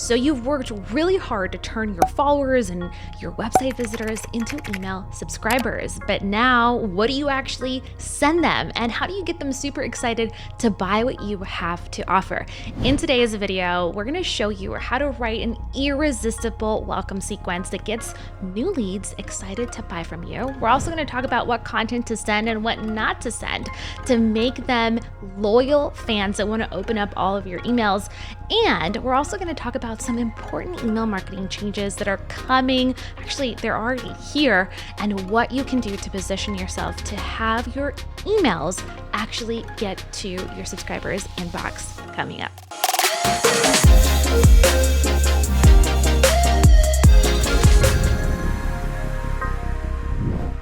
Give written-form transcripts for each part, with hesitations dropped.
So you've worked really hard to turn your followers and your website visitors into email subscribers. But now, what do you actually send them? And how do you get them super excited to buy what you have to offer? In today's video, we're going to show you how to write an irresistible welcome sequence that gets new leads excited to buy from you. We're also going to talk about what content to send and what not to send to make them loyal fans that want to open up all of your emails. And we're also going to talk about some important email marketing changes that are coming. Actually, they're already here, and what you can do to position yourself to have your emails actually get to your subscribers' inbox coming up.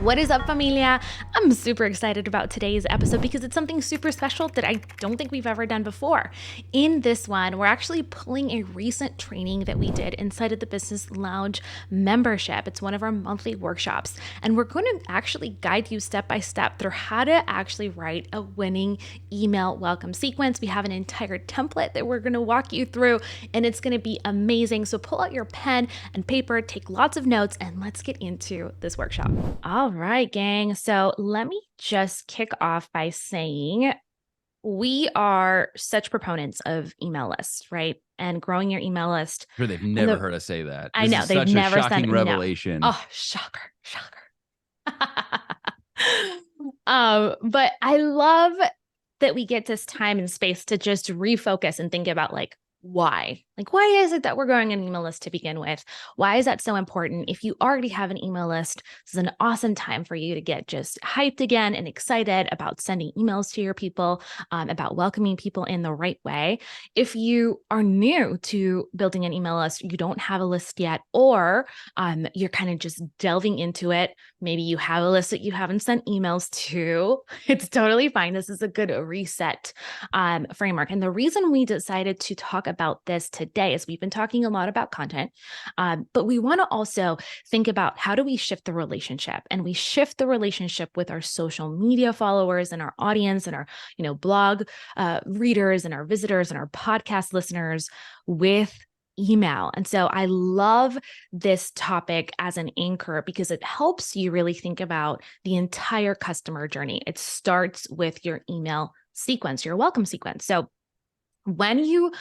What is up, familia? I'm super excited about today's episode because it's something super special that I don't think we've ever done before. In this one, we're actually pulling a recent training that we did inside of the Business Lounge membership. It's one of our monthly workshops, and we're going to actually guide you step by step through how to actually write a winning email welcome sequence. We have an entire template that we're going to walk you through, and it's going to be amazing. So pull out your pen and paper, take lots of notes, and let's get into this workshop. All right, gang. So let me just kick off by saying we are such proponents of email lists, right? And growing your email list. Sure, they've never heard us say that. I know, is they've such never a shocking sent revelation. Oh, shocker. But I love that we get this time and space to just refocus and think about why is it that we're growing an email list to begin with? Why is that so important? If you already have an email list, this is an awesome time for you to get just hyped again and excited about sending emails to your people, about welcoming people in the right way. If you are new to building an email list, you don't have a list yet, or you're kind of just delving into it. Maybe you have a list that you haven't sent emails to. It's totally fine. This is a good reset framework. And the reason we decided to talk about this today is we've been talking a lot about content, but we want to also think about how do we shift the relationship, and we shift the relationship with our social media followers and our audience and our, blog readers and our visitors and our podcast listeners with email. And so I love this topic as an anchor because it helps you really think about the entire customer journey. It starts with your email sequence, your welcome sequence. So when you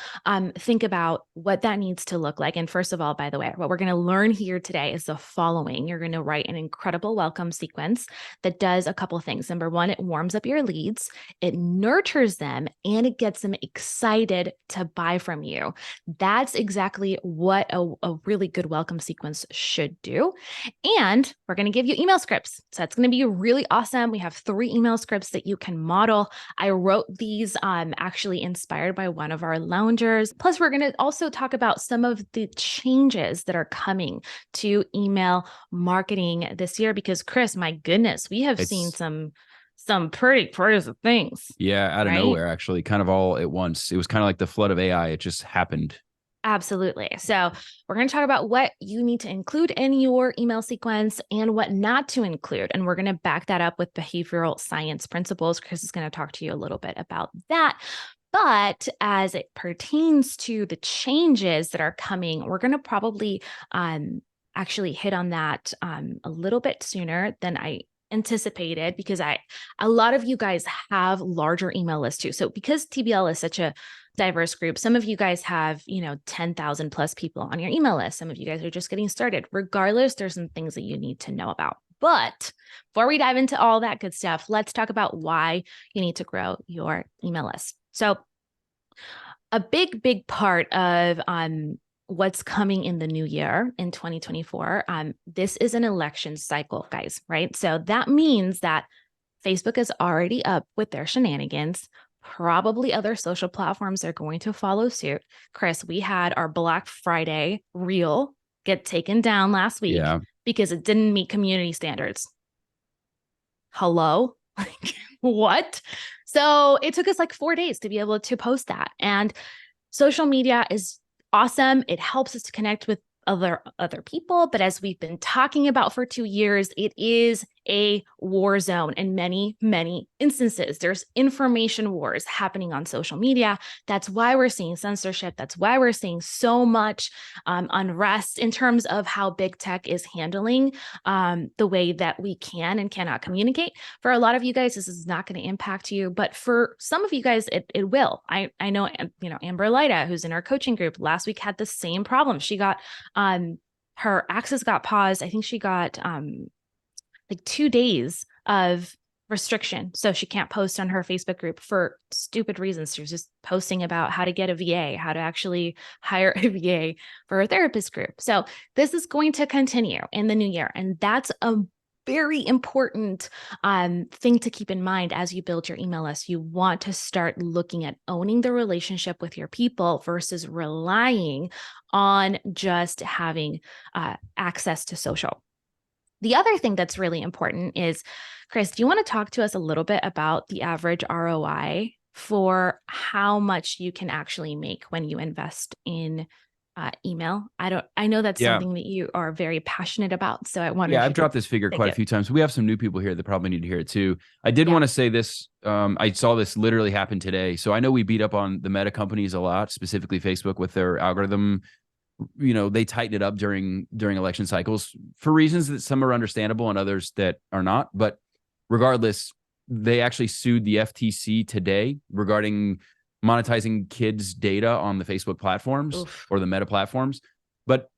think about what that needs to look like, and first of all, by the way, what we're going to learn here today is the following. You're going to write an incredible welcome sequence that does a couple of things. Number one, it warms up your leads, it nurtures them, and it gets them excited to buy from you. That's exactly what a really good welcome sequence should do. And we're going to give you email scripts. So that's going to be really awesome. We have 3 email scripts that you can model. I wrote these actually inspired by one of our loungers. Plus, we're going to also talk about some of the changes that are coming to email marketing this year, because Chris, my goodness, we have seen some pretty crazy things. Yeah, out of nowhere, actually, kind of all at once. It was kind of like the flood of AI. It just happened. Absolutely. So we're going to talk about what you need to include in your email sequence and what not to include. And we're going to back that up with behavioral science principles. Chris is going to talk to you a little bit about that. But as it pertains to the changes that are coming, we're going to probably actually hit on that a little bit sooner than I anticipated, because a lot of you guys have larger email lists too. So because TBL is such a diverse group, some of you guys have, 10,000 plus people on your email list. Some of you guys are just getting started. Regardless, there's some things that you need to know about. But before we dive into all that good stuff, let's talk about why you need to grow your email list. So a big part of what's coming in the new year in 2024, this is an election cycle, guys, right? So that means that Facebook is already up with their shenanigans. Probably other social platforms are going to follow suit. Chris, we had our Black Friday reel get taken down last week because it didn't meet community standards. Hello? What? So it took us 4 days to be able to post that. And social media is awesome. It helps us to connect with other people. But as we've been talking about for 2 years, it is a war zone in many, many instances. There's information wars happening on social media. That's why we're seeing censorship. That's why we're seeing so much unrest in terms of how big tech is handling the way that we can and cannot communicate. For a lot of you guys, this is not going to impact you, but for some of you guys, it will. I know, Amber Lyda, who's in our coaching group, last week had the same problem. She got her access got paused. I think she got like 2 days of restriction. So she can't post on her Facebook group for stupid reasons. She was just posting about how to get a VA, how to actually hire a VA for her therapist group. So this is going to continue in the new year. And that's a very important thing to keep in mind as you build your email list. You want to start looking at owning the relationship with your people versus relying on just having access to social. The other thing that's really important is, Chris, do you want to talk to us a little bit about the average ROI for how much you can actually make when you invest in email? I know that's something that you are very passionate about. So I wonder. Yeah, I've dropped this figure quite a few times. We have some new people here that probably need to hear it too. I did want to say this. I saw this literally happen today. So I know we beat up on the meta companies a lot, specifically Facebook with their algorithm. They tighten it up during election cycles for reasons that some are understandable and others that are not. But regardless, they actually sued the FTC today regarding monetizing kids' data on the Facebook platforms or the Meta platforms. But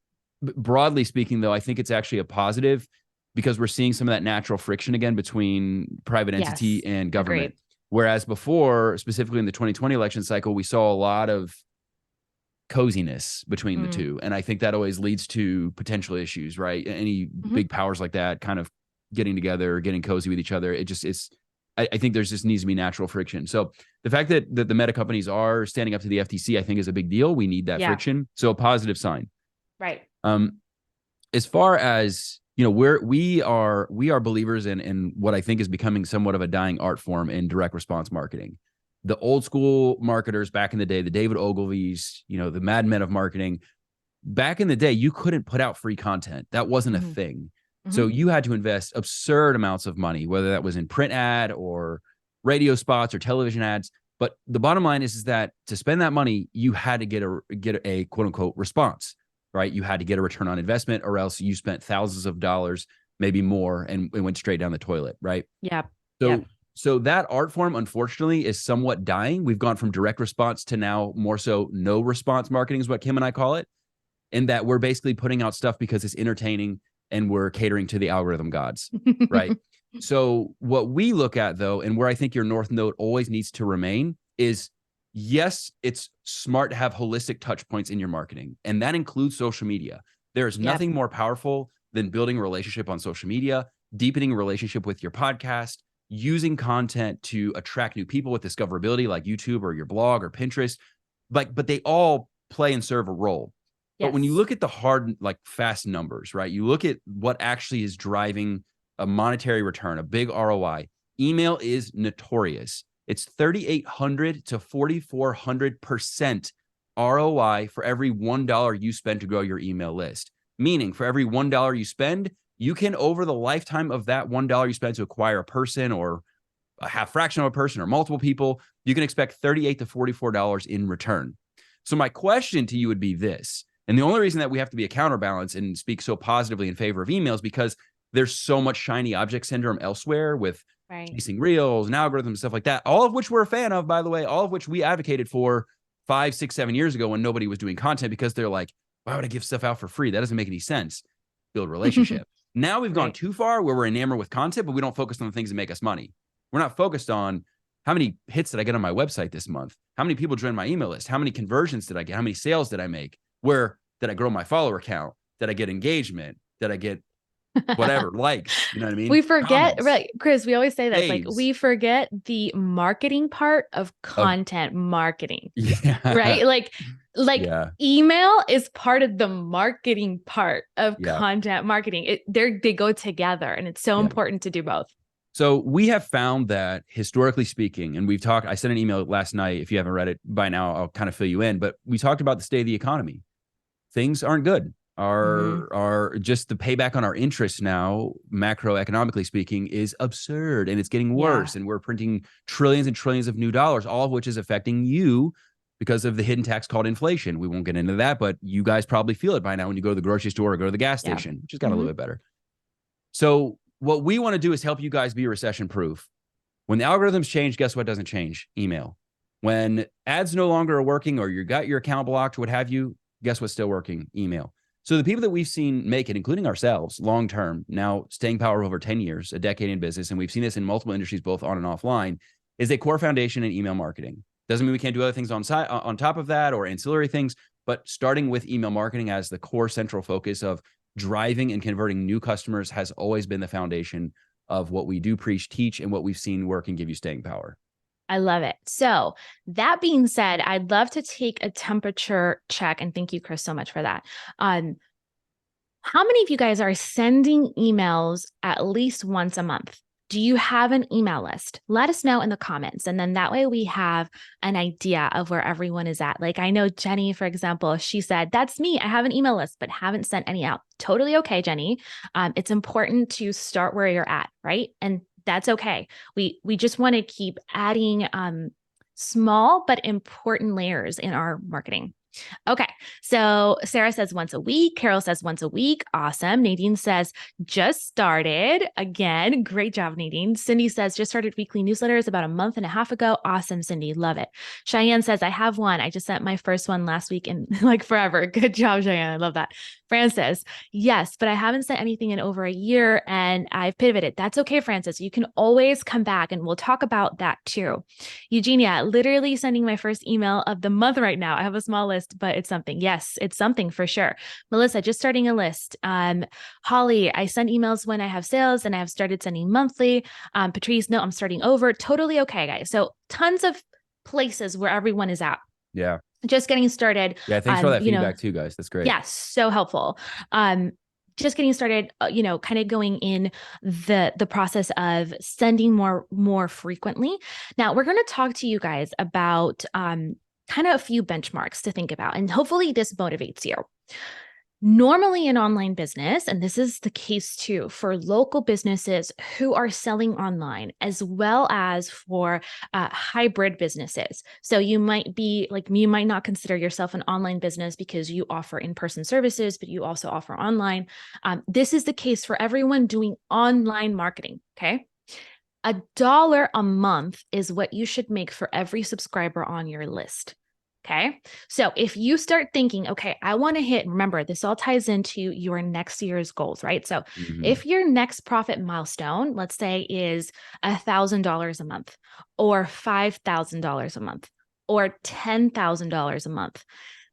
broadly speaking, though, I think it's actually a positive because we're seeing some of that natural friction again between private entity and government. Agreed. Whereas before, specifically in the 2020 election cycle, we saw a lot of coziness between the two. And I think that always leads to potential issues, right? Any big powers like that kind of getting together, getting cozy with each other. I think there's just needs to be natural friction. So the fact that the meta companies are standing up to the FTC, I think is a big deal. We need that friction. So a positive sign. Right. As far as, we are believers in what I think is becoming somewhat of a dying art form in direct response marketing. The old school marketers back in the day, the David Ogilvy's, the Mad Men of marketing, back in the day, you couldn't put out free content. That wasn't a thing. So you had to invest absurd amounts of money, whether that was in print ad or radio spots or television ads. But the bottom line is that to spend that money, you had to get a quote unquote response, right? You had to get a return on investment, or else you spent thousands of dollars, maybe more, and it went straight down the toilet, right? Yeah. So that art form, unfortunately, is somewhat dying. We've gone from direct response to now more so no response marketing is what Kim and I call it. And that we're basically putting out stuff because it's entertaining and we're catering to the algorithm gods, right? So what we look at, though, and where I think your North Node always needs to remain is, yes, it's smart to have holistic touch points in your marketing. And that includes social media. There is nothing more powerful than building a relationship on social media, deepening a relationship with your podcast, using content to attract new people with discoverability like YouTube or your blog or Pinterest. But they all play and serve a role. But when you look at the hard, fast numbers, right? You look at what actually is driving a monetary return, a big ROI. Email is notorious. It's 3,800 to 4,400% ROI for every $1 you spend to grow your email list. Meaning for every $1 you spend, you can, over the lifetime of that $1 you spend to acquire a person or a half fraction of a person or multiple people, you can expect $38 to $44 in return. So my question to you would be this. And the only reason that we have to be a counterbalance and speak so positively in favor of emails, because there's so much shiny object syndrome elsewhere with chasing reels and algorithms, stuff like that, all of which we're a fan of, by the way, all of which we advocated for 5, 6, 7 years ago when nobody was doing content, because they're like, why would I give stuff out for free? That doesn't make any sense. Build a relationship. Now we've gone too far where we're enamored with content, but we don't focus on the things that make us money. We're not focused on how many hits did I get on my website this month? How many people joined my email list? How many conversions did I get? How many sales did I make? Where did I grow my follower count? Did I get engagement? Did I get whatever, likes? You know what I mean? We forget, Comments. right, Chris, we always say this, Saves. we forget the marketing part of content marketing, right? Email is part of the marketing part of content marketing. They go together, and it's so important to do both. So we have found that historically speaking, and we've talked, I sent an email last night. If you haven't read it by now, I'll kind of fill you in, but we talked about the state of the economy. Things aren't good. Mhm. our just the payback on our interest now, macroeconomically speaking, is absurd, and it's getting Yeah. worse. And we're printing trillions and trillions of new dollars, all of which is affecting you because of the hidden tax called inflation. We won't get into that, but you guys probably feel it by now when you go to the grocery store or go to the gas Yeah. station, which has got a little Mhm. bit better. So what we want to do is help you guys be recession proof. When the algorithms change, guess what doesn't change? Email. When ads no longer are working or you got your account blocked, what have you, guess what's still working? Email. So the people that we've seen make it, including ourselves, long term, now staying power over 10 years, a decade in business, and we've seen this in multiple industries, both on and offline, is a core foundation in email marketing. Doesn't mean we can't do other things on top of that or ancillary things, but starting with email marketing as the core central focus of driving and converting new customers has always been the foundation of what we do preach, teach, and what we've seen work and give you staying power. I love it. So that being said, I'd love to take a temperature check, and thank you, Chris, so much for that. How many of you guys are sending emails at least once a month? Do you have an email list? Let us know in the comments. And then that way we have an idea of where everyone is at. Like I know Jenny, for example, she said, that's me. I have an email list, but haven't sent any out. Totally okay, Jenny. It's important to start where you're at, right? And that's okay. We just want to keep adding small but important layers in our marketing. Okay. So Sarah says once a week. Carol says once a week. Awesome. Nadine says just started. Again, great job, Nadine. Cindy says just started weekly newsletters about a month and a half ago. Awesome, Cindy. Love it. Cheyenne says I have one. I just sent my first one last week and like forever. Good job, Cheyenne. I love that. Francis, yes, but I haven't sent anything in over a year and I've pivoted. That's okay, Francis. You can always come back and we'll talk about that too. Eugenia, literally sending my first email of the month right now. I have a small list, but it's something. Yes, it's something for sure. Melissa, just starting a list. Holly, I send emails when I have sales and I have started sending monthly. Patrice, no, I'm starting over. Totally okay, guys. So tons of places where everyone is at. Yeah. Just getting started. Yeah. Thanks for that feedback too, guys. That's great. Yeah, so helpful. Just getting started, kind of going in the process of sending more frequently. Now, we're going to talk to you guys about kind of a few benchmarks to think about, and hopefully this motivates you. Normally in online business, and this is the case too for local businesses who are selling online, as well as for hybrid businesses. So you might be like, you might not consider yourself an online business because you offer in-person services, but you also offer online. This is the case for everyone doing online marketing, okay? $1 a month is what you should make for every subscriber on your list. Okay. So if you start thinking, okay, I want to hit, remember, this all ties into your next year's goals, right? So if your next profit milestone, let's say, is $1,000 a month or $5,000 a month or $10,000 a month,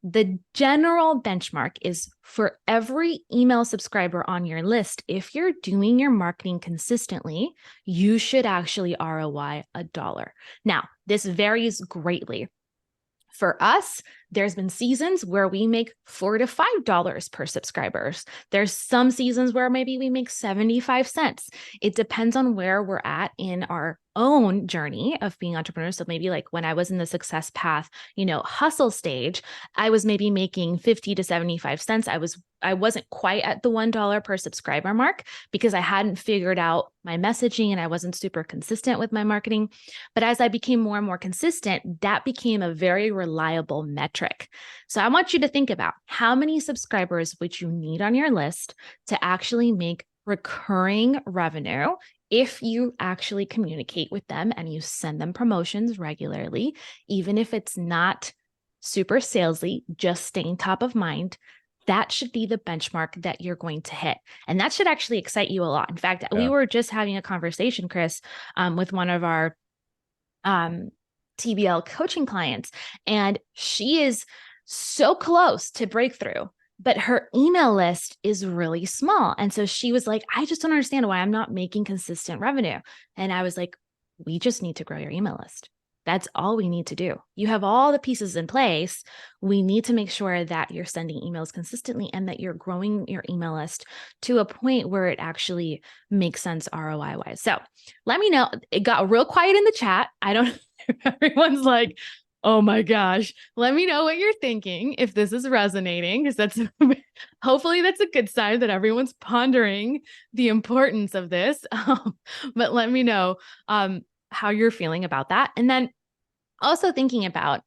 the general benchmark is for every email subscriber on your list, if you're doing your marketing consistently, you should actually ROI $1. Now, this varies greatly. For us, there's been seasons where we make $4 to $5 per subscribers. There's some seasons where maybe we make 75 cents. It depends on where we're at in our own journey of being entrepreneurs. So maybe like when I was in the success path, hustle stage, I was maybe making 50 to 75 cents. I wasn't quite at the $1 per subscriber mark because I hadn't figured out my messaging and I wasn't super consistent with my marketing. But as I became more and more consistent, that became a very reliable metric. So I want you to think about how many subscribers would you need on your list to actually make recurring revenue if you actually communicate with them and you send them promotions regularly, even if it's not super salesy, just staying top of mind. That should be the benchmark that you're going to hit. And that should actually excite you a lot. In fact, we were just having a conversation, Chris, with one of our TBL coaching clients, and she is so close to breakthrough, but her email list is really small. And so she was like, I just don't understand why I'm not making consistent revenue. And I was like, we just need to grow your email list. That's all we need to do. You have all the pieces in place. We need to make sure that you're sending emails consistently and that you're growing your email list to a point where it actually makes sense ROI wise. So let me know. It got real quiet in the chat. I don't know if everyone's like, Oh my gosh. Let me know what you're thinking if this is resonating, because that's hopefully that's a good sign that everyone's pondering the importance of this. But let me know how you're feeling about that. And then also thinking about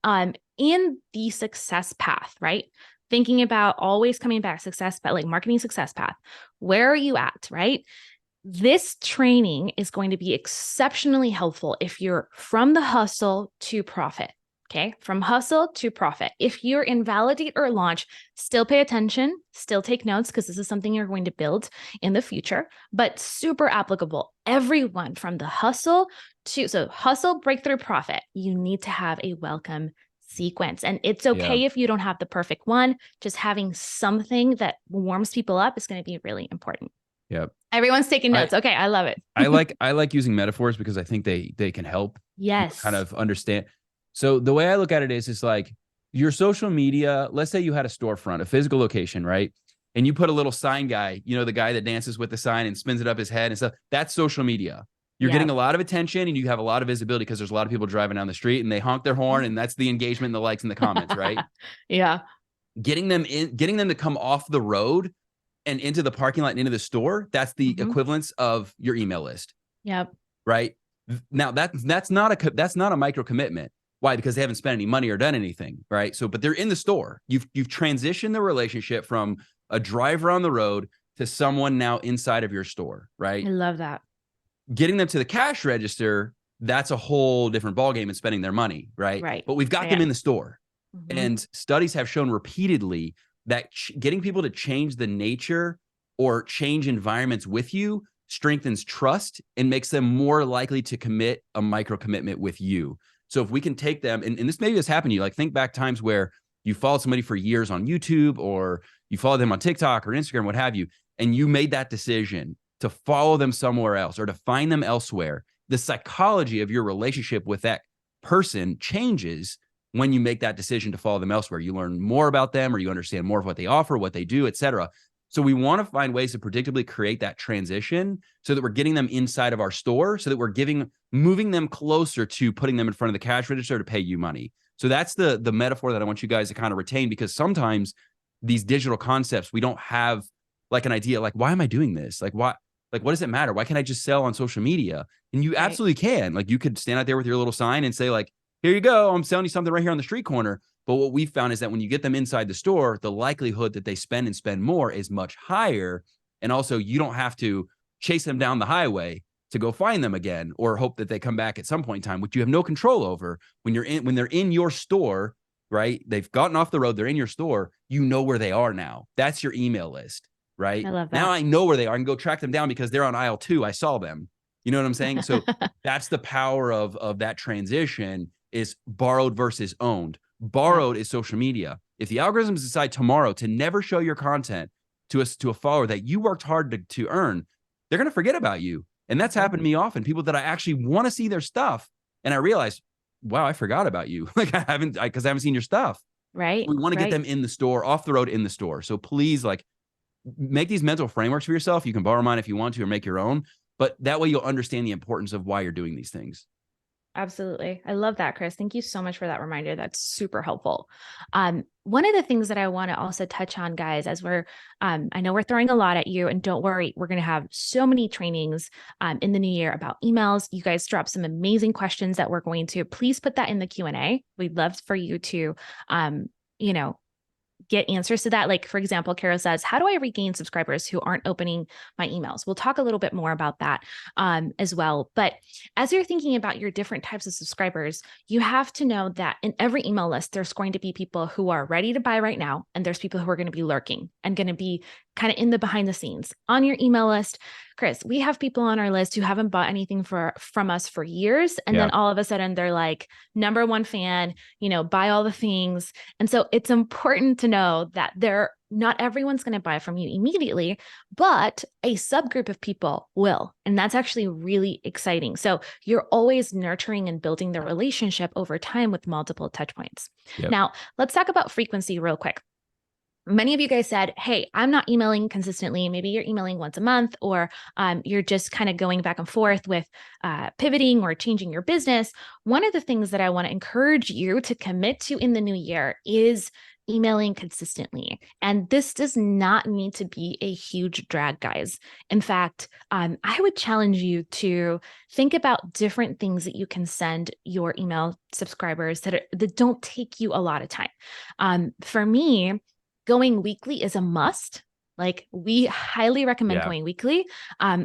in the success path, right? Thinking about always coming back success, but like marketing success path. Where are you at, right? This training is going to be exceptionally helpful if you're from the hustle to profit. Okay, from hustle to profit. If you're in validate or launch, still pay attention, still take notes, because this is something you're going to build in the future, but super applicable. Everyone from the hustle to, so hustle, breakthrough, profit, you need to have a welcome sequence. And it's okay Yeah. if you don't have the perfect one, just having something that warms people up is going to be really important. Yep. Everyone's taking I notes. Okay, I love it. I like using metaphors because I think they can help people kind Yes. of understand. So the way I look at it is, it's like your social media. Let's say you had a storefront, a physical location, right? And you put a little sign guy, you know, the guy that dances with the sign and spins it up his head and stuff. That's social media. You're Yeah. getting a lot of attention and you have a lot of visibility because there's a lot of people driving down the street and they honk their horn, and that's the engagement and the likes and the comments, right? Yeah. Getting them to come off the road and into the parking lot and into the store, that's the equivalence of your email list. Yep. Right now, that's not a micro commitment. Why? Because they haven't spent any money or done anything, right? So, but they're in the store. You've transitioned the relationship from a driver on the road to someone now inside of your store, right? I love that. Getting them to the cash register, that's a whole different ballgame and spending their money, right? Right. But we've got them in the store. Mhm. And studies have shown repeatedly that getting people to change the nature or change environments with you strengthens trust and makes them more likely to commit a micro commitment with you. So if we can take them, and this maybe has happened to you, like think back times where you followed somebody for years on YouTube, or you followed them on TikTok or Instagram, what have you, and you made that decision to follow them somewhere else or to find them elsewhere. The psychology of your relationship with that person changes when you make that decision to follow them elsewhere. You learn more about them, or you understand more of what they offer, what they do, et cetera. So we want to find ways to predictably create that transition so that we're getting them inside of our store, so that we're moving them closer to putting them in front of the cash register to pay you money. So that's the metaphor that I want you guys to kind of retain, because sometimes these digital concepts, we don't have like an idea, like, why am I doing this? Like, what does it matter? Why can't I just sell on social media? And you absolutely can. Like, you could stand out there with your little sign and say, like, here you go, I'm selling you something right here on the street corner. But what we found is that when you get them inside the store, the likelihood that they spend more is much higher. And also, you don't have to chase them down the highway to go find them again, or hope that they come back at some point in time, which you have no control over. When they're in your store, right? They've gotten off the road, they're in your store, you know where they are now. That's your email list, right? I love that. Now I know where they are. I can go track them down because they're on aisle 2. I saw them. You know what I'm saying? So that's the power of that transition, is borrowed versus owned. Borrowed is social media. If the algorithms decide tomorrow to never show your content to a follower that you worked hard to earn, they're going to forget about you. And that's happened to me often. People that I actually want to see their stuff, and I realize, wow, I forgot about you. Like, because I haven't seen your stuff. Right. We want to get them in the store, off the road, in the store. So please, like, make these mental frameworks for yourself. You can borrow mine if you want to, or make your own. But that way you'll understand the importance of why you're doing these things. Absolutely. I love that, Chris. Thank you so much for that reminder. That's super helpful. One of the things that I want to also touch on, guys, as I know we're throwing a lot at you, and don't worry, we're going to have so many trainings in the new year about emails. You guys dropped some amazing questions that we're going to, please put that in the Q&A. We'd love for you to, get answers to that. Like, for example, Carol says, how do I regain subscribers who aren't opening my emails? We'll talk a little bit more about that as well. But as you're thinking about your different types of subscribers, you have to know that in every email list, there's going to be people who are ready to buy right now. And there's people who are going to be lurking and going to be kind of in the behind the scenes on your email list. Chris, we have people on our list who haven't bought anything from us for years. And then all of a sudden they're like #1 fan, buy all the things. And so it's important to know that not everyone's going to buy from you immediately, but a subgroup of people will. And that's actually really exciting. So you're always nurturing and building the relationship over time with multiple touch points. Now, let's talk about frequency real quick. many of you guys said, hey, I'm not emailing consistently. Maybe you're emailing once a month, or you're just kind of going back and forth with pivoting or changing your business. One of the things that I want to encourage you to commit to in the new year is emailing consistently. And this does not need to be a huge drag, guys. In fact, I would challenge you to think about different things that you can send your email subscribers that don't take you a lot of time. For me, going weekly is a must. Like, we highly recommend going weekly.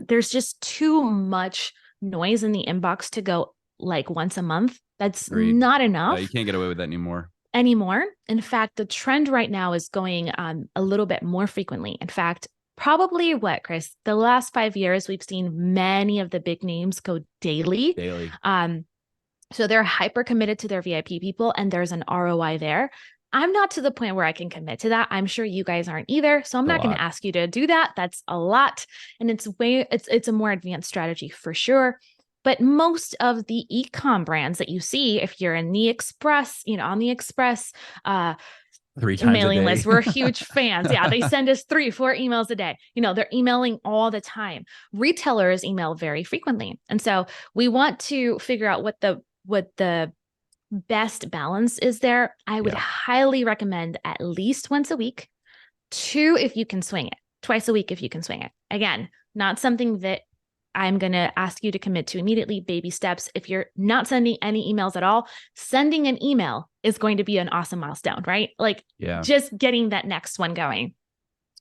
There's just too much noise in the inbox to go like once a month. That's Agreed. not enough. You can't get away with that anymore. In fact, the trend right now is going a little bit more frequently. In fact, probably what, Chris? The last 5 years, we've seen many of the big names go daily. So they're hyper committed to their VIP people, and there's an ROI there. I'm not to the point where I can commit to that. I'm sure you guys aren't either. So I'm not going to ask you to do that. That's a lot. And it's a more advanced strategy for sure. But most of the e-com brands that you see, if you're in the Express, on the Express 3 times mailing a day. list, we're huge fans. Yeah, they send us 3-4 emails a day. They're emailing all the time. Retailers email very frequently. And so we want to figure out what the best balance is there. I would highly recommend at least once a week, 2 if you can swing it, twice a week if you can swing it. Again, not something that I'm going to ask you to commit to immediately. Baby steps. If you're not sending any emails at all, sending an email is going to be an awesome milestone, right? Like, just getting that next one going.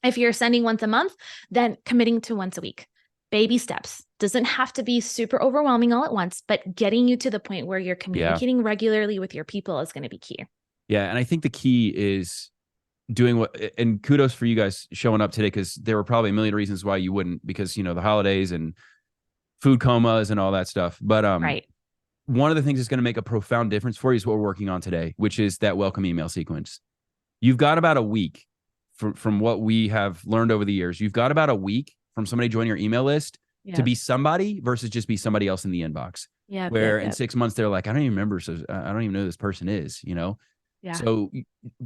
If you're sending once a month, then committing to once a week. Baby steps. Doesn't have to be super overwhelming all at once, but getting you to the point where you're communicating regularly with your people is going to be key. Yeah. And I think the key is doing and kudos for you guys showing up today, because there were probably a million reasons why you wouldn't, because, the holidays and food comas and all that stuff. But one of the things that's going to make a profound difference for you is what we're working on today, which is that welcome email sequence. You've got about a week from what we have learned over the years. You've got about a week from somebody joining your email list to be somebody versus just be somebody else in the inbox. Where in 6 months, they're like, I don't even remember. So I don't even know who this person is, So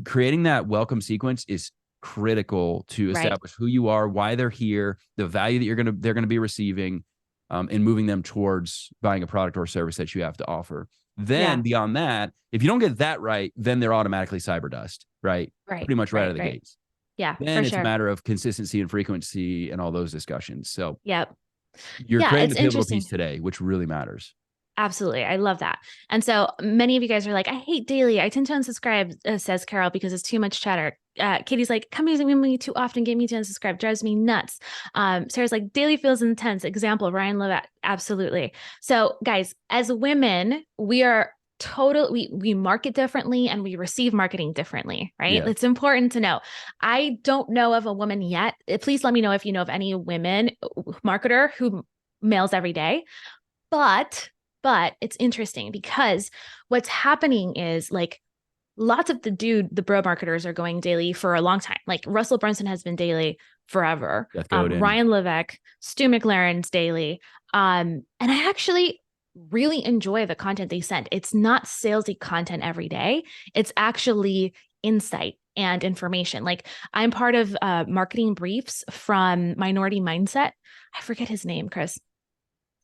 creating that welcome sequence is critical to establish who you are, why they're here, the value that they're going to be receiving, and moving them towards buying a product or service that you have to offer. Then beyond that, if you don't get that right, then they're automatically cyber dust, right? Pretty much right out of the gates. Yeah. Then it's a matter of consistency and frequency and all those discussions. So you're Yeah, creating the pivotal piece today, which really matters. Absolutely. I love that. And so many of you guys are like, I hate daily. I tend to unsubscribe, says Carol, because it's too much chatter. Katie's like, come using me too often, get me to unsubscribe, drives me nuts. Sarah's like, daily feels intense. Example, Ryan Levac. Absolutely. So guys, as women, we are we market differently and we receive marketing differently, right? It's important to know. I don't know of a woman yet. Please let me know if you know of any women marketer who mails every day. But it's interesting because what's happening is, like, lots of the bro marketers are going daily for a long time. Like Russell Brunson has been daily forever. Ryan Levac, Stu McLaren's daily. And I actually really enjoy the content they send. It's not salesy content every day. It's actually insight and information. Like, I'm part of marketing briefs from Minority Mindset. I forget his name, Chris.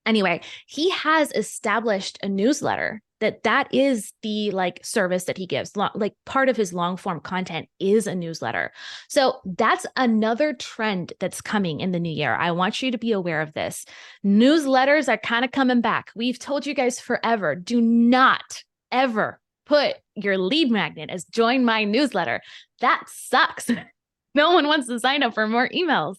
Anyway, he has established a newsletter that is the service that he gives. Like, part of his long form content is a newsletter. So that's another trend that's coming in the new year. I want you to be aware of this. Newsletters are kind of coming back. We've told you guys forever, do not ever put your lead magnet as join my newsletter. That sucks. No one wants to sign up for more emails.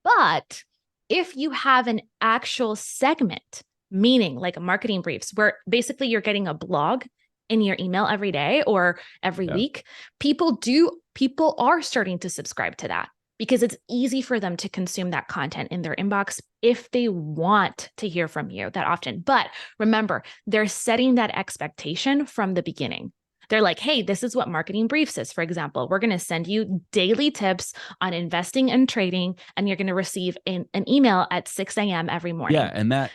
But if you have an actual segment, meaning like a marketing briefs, where basically you're getting a blog in your email every day or every week, people are starting to subscribe to that because it's easy for them to consume that content in their inbox if they want to hear from you that often. But remember, they're setting that expectation from the beginning. They're like, hey, this is what marketing briefs is. For example, we're going to send you daily tips on investing and trading, and you're going to receive an email at 6 a.m. every morning. Yeah.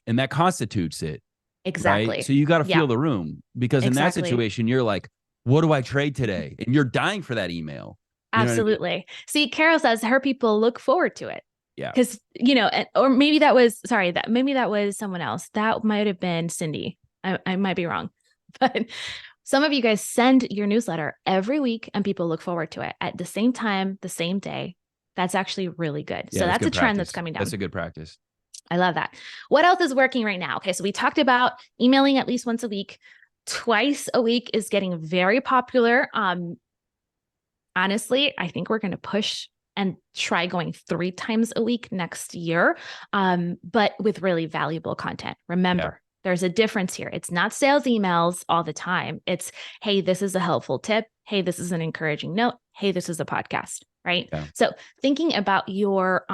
And that constitutes it. Exactly. Right? So you got to feel the room, because in that situation, you're like, what do I trade today? And you're dying for that email. You know what I mean? Absolutely. See, Carol says her people look forward to it. Yeah. Because, you know, or maybe that was, sorry, that maybe that was someone else. That might have been Cindy. I might be wrong. But some of you guys send your newsletter every week and people look forward to it at the same time, the same day. That's actually really good. Yeah, So that's that's a good trend that's practice. coming down. That's a good practice. I love that. What else is working right now? Okay, so we talked about emailing at least once a week. Twice a week is getting very popular. Honestly, I think we're going to push and try going 3 times a week next year, but with really valuable content. Remember, there's a difference here. It's not sales emails all the time. It's, hey, this is a helpful tip. Hey, this is an encouraging note. Hey, this is a podcast, right? Yeah. So thinking about your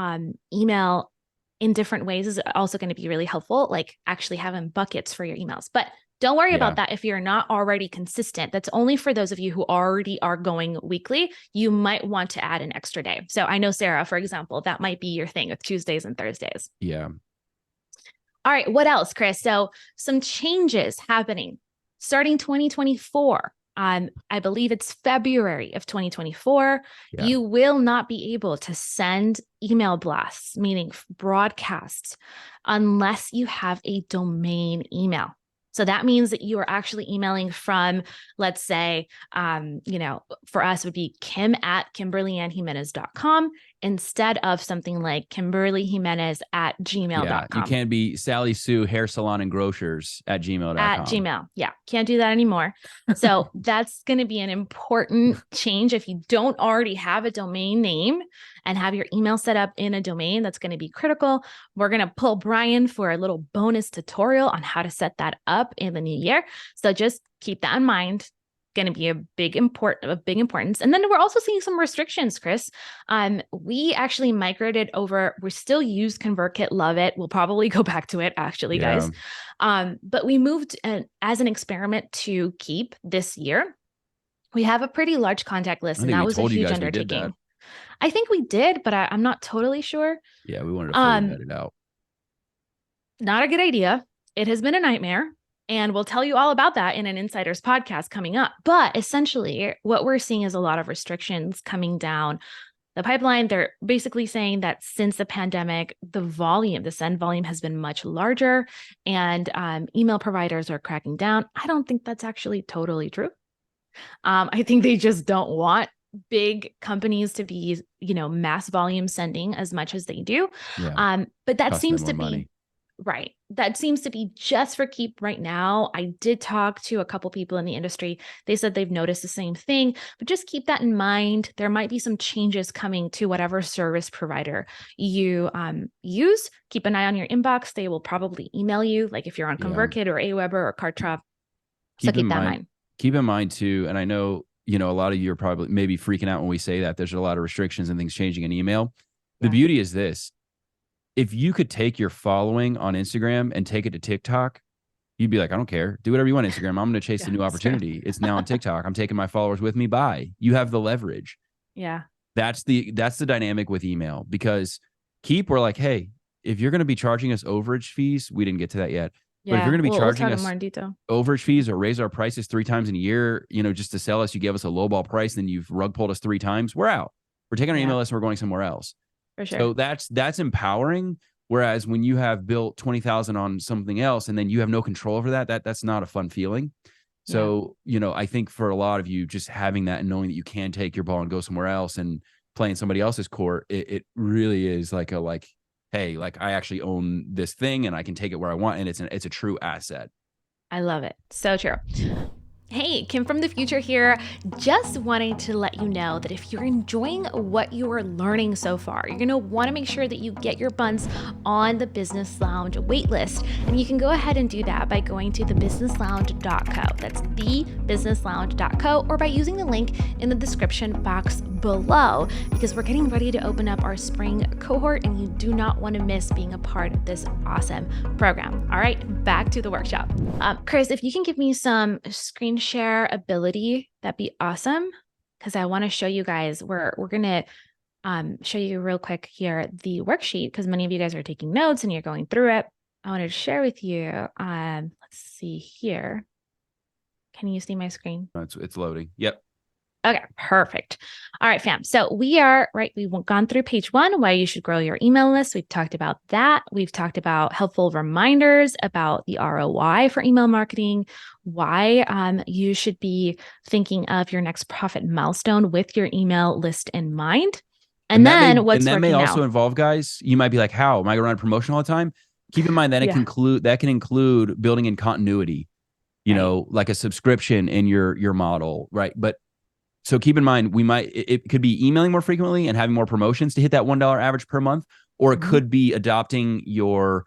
email in different ways is also going to be really helpful, like actually having buckets for your emails. But don't worry about that if you're not already consistent. That's only for those of you who already are going weekly. You might want to add an extra day. So I know, Sarah, for example, that might be your thing with Tuesdays and Thursdays. Yeah. All right. What else, Chris? So some changes happening starting 2024. I believe it's February of 2024. Yeah. You will not be able to send email blasts, meaning broadcasts, unless you have a domain email. So that means that you are actually emailing from, let's say, for us would be kim@kimberlyannjimenez.com instead of something like kimberlyjimenez@gmail.com. Yeah, you can't be Sally Sue Hair Salon and Grocers @gmail.com. At Gmail. Yeah, can't do that anymore. So that's going to be an important change. If you don't already have a domain name and have your email set up in a domain, that's going to be critical. We're going to pull Brian for a little bonus tutorial on how to set that up in the new year. So just keep that in mind. Going to be a big importance. And then we're also seeing some restrictions, Chris. We actually migrated over. We still use ConvertKit, love it. We'll probably go back to it actually, guys. But we moved as an experiment to Keep this year. We have a pretty large contact list, and that was a huge undertaking. I think we did, but I'm not totally sure. Yeah, we wanted to fully vet it out. Not a good idea. It has been a nightmare. And we'll tell you all about that in an Insiders podcast coming up. But essentially, what we're seeing is a lot of restrictions coming down the pipeline. They're basically saying that since the pandemic, the send volume has been much larger, and email providers are cracking down. I don't think that's actually totally true. I think they just don't want big companies to be, mass volume sending as much as they do. Yeah. But that seems to be right. That seems to be just for Keep right now. I did talk to a couple people in the industry. They said they've noticed the same thing, but just keep that in mind. There might be some changes coming to whatever service provider you use. Keep an eye on your inbox. They will probably email you, like if you're on ConvertKit or Aweber or Kartra. So keep that in mind. Keep in mind too, and I know, a lot of you are probably maybe freaking out when we say that there's a lot of restrictions and things changing in email. The beauty is this. If you could take your following on Instagram and take it to TikTok, you'd be like, I don't care. Do whatever you want, Instagram. I'm going to chase the new opportunity. It's now on TikTok. I'm taking my followers with me. Bye. You have the leverage. Yeah. That's the dynamic with email, because Keep, we're like, hey, if you're going to be charging us overage fees, we didn't get to that yet. Yeah. But if you're going to be charging us more in detail. Overage fees or raise our prices 3 times in a year, just to sell us, you give us a lowball price, then you've rug pulled us 3 times. We're out. We're taking our email list and we're going somewhere else. For sure. So that's empowering. Whereas when you have built 20,000 on something else and then you have no control over that's not a fun feeling. So, I think for a lot of you, just having that and knowing that you can take your ball and go somewhere else and play in somebody else's court, it really is hey, I actually own this thing and I can take it where I want. And it's a true asset. I love it. So true. Hey, Kim from the future here. Just wanting to let you know that if you're enjoying what you are learning so far, you're going to want to make sure that you get your buns on the Business Lounge waitlist. And you can go ahead and do that by going to thebusinesslounge.co. That's thebusinesslounge.co, or by using the link in the description box below, because we're getting ready to open up our spring cohort and you do not want to miss being a part of this awesome program. All right, back to the workshop. Chris, if you can give me some screen share ability, that'd be awesome, because I want to show you guys. We're going to show you real quick here the worksheet, because many of you guys are taking notes and you're going through it. I wanted to share with you. Let's see here. Can you see my screen? It's loading. Yep. Okay, perfect. All right, fam. So we've gone through page 1, why you should grow your email list. We've talked about that. We've talked about helpful reminders about the ROI for email marketing, why you should be thinking of your next profit milestone with your email list in mind. And then what's that may working also now. involve, guys, you might be like, how am I going to run promotion all the time? Keep in mind that Yeah. that can include building in continuity, you Right. know, like a subscription in your model, right? But so keep in mind, it could be emailing more frequently and having more promotions to hit that $1 average per month, or it could be adopting your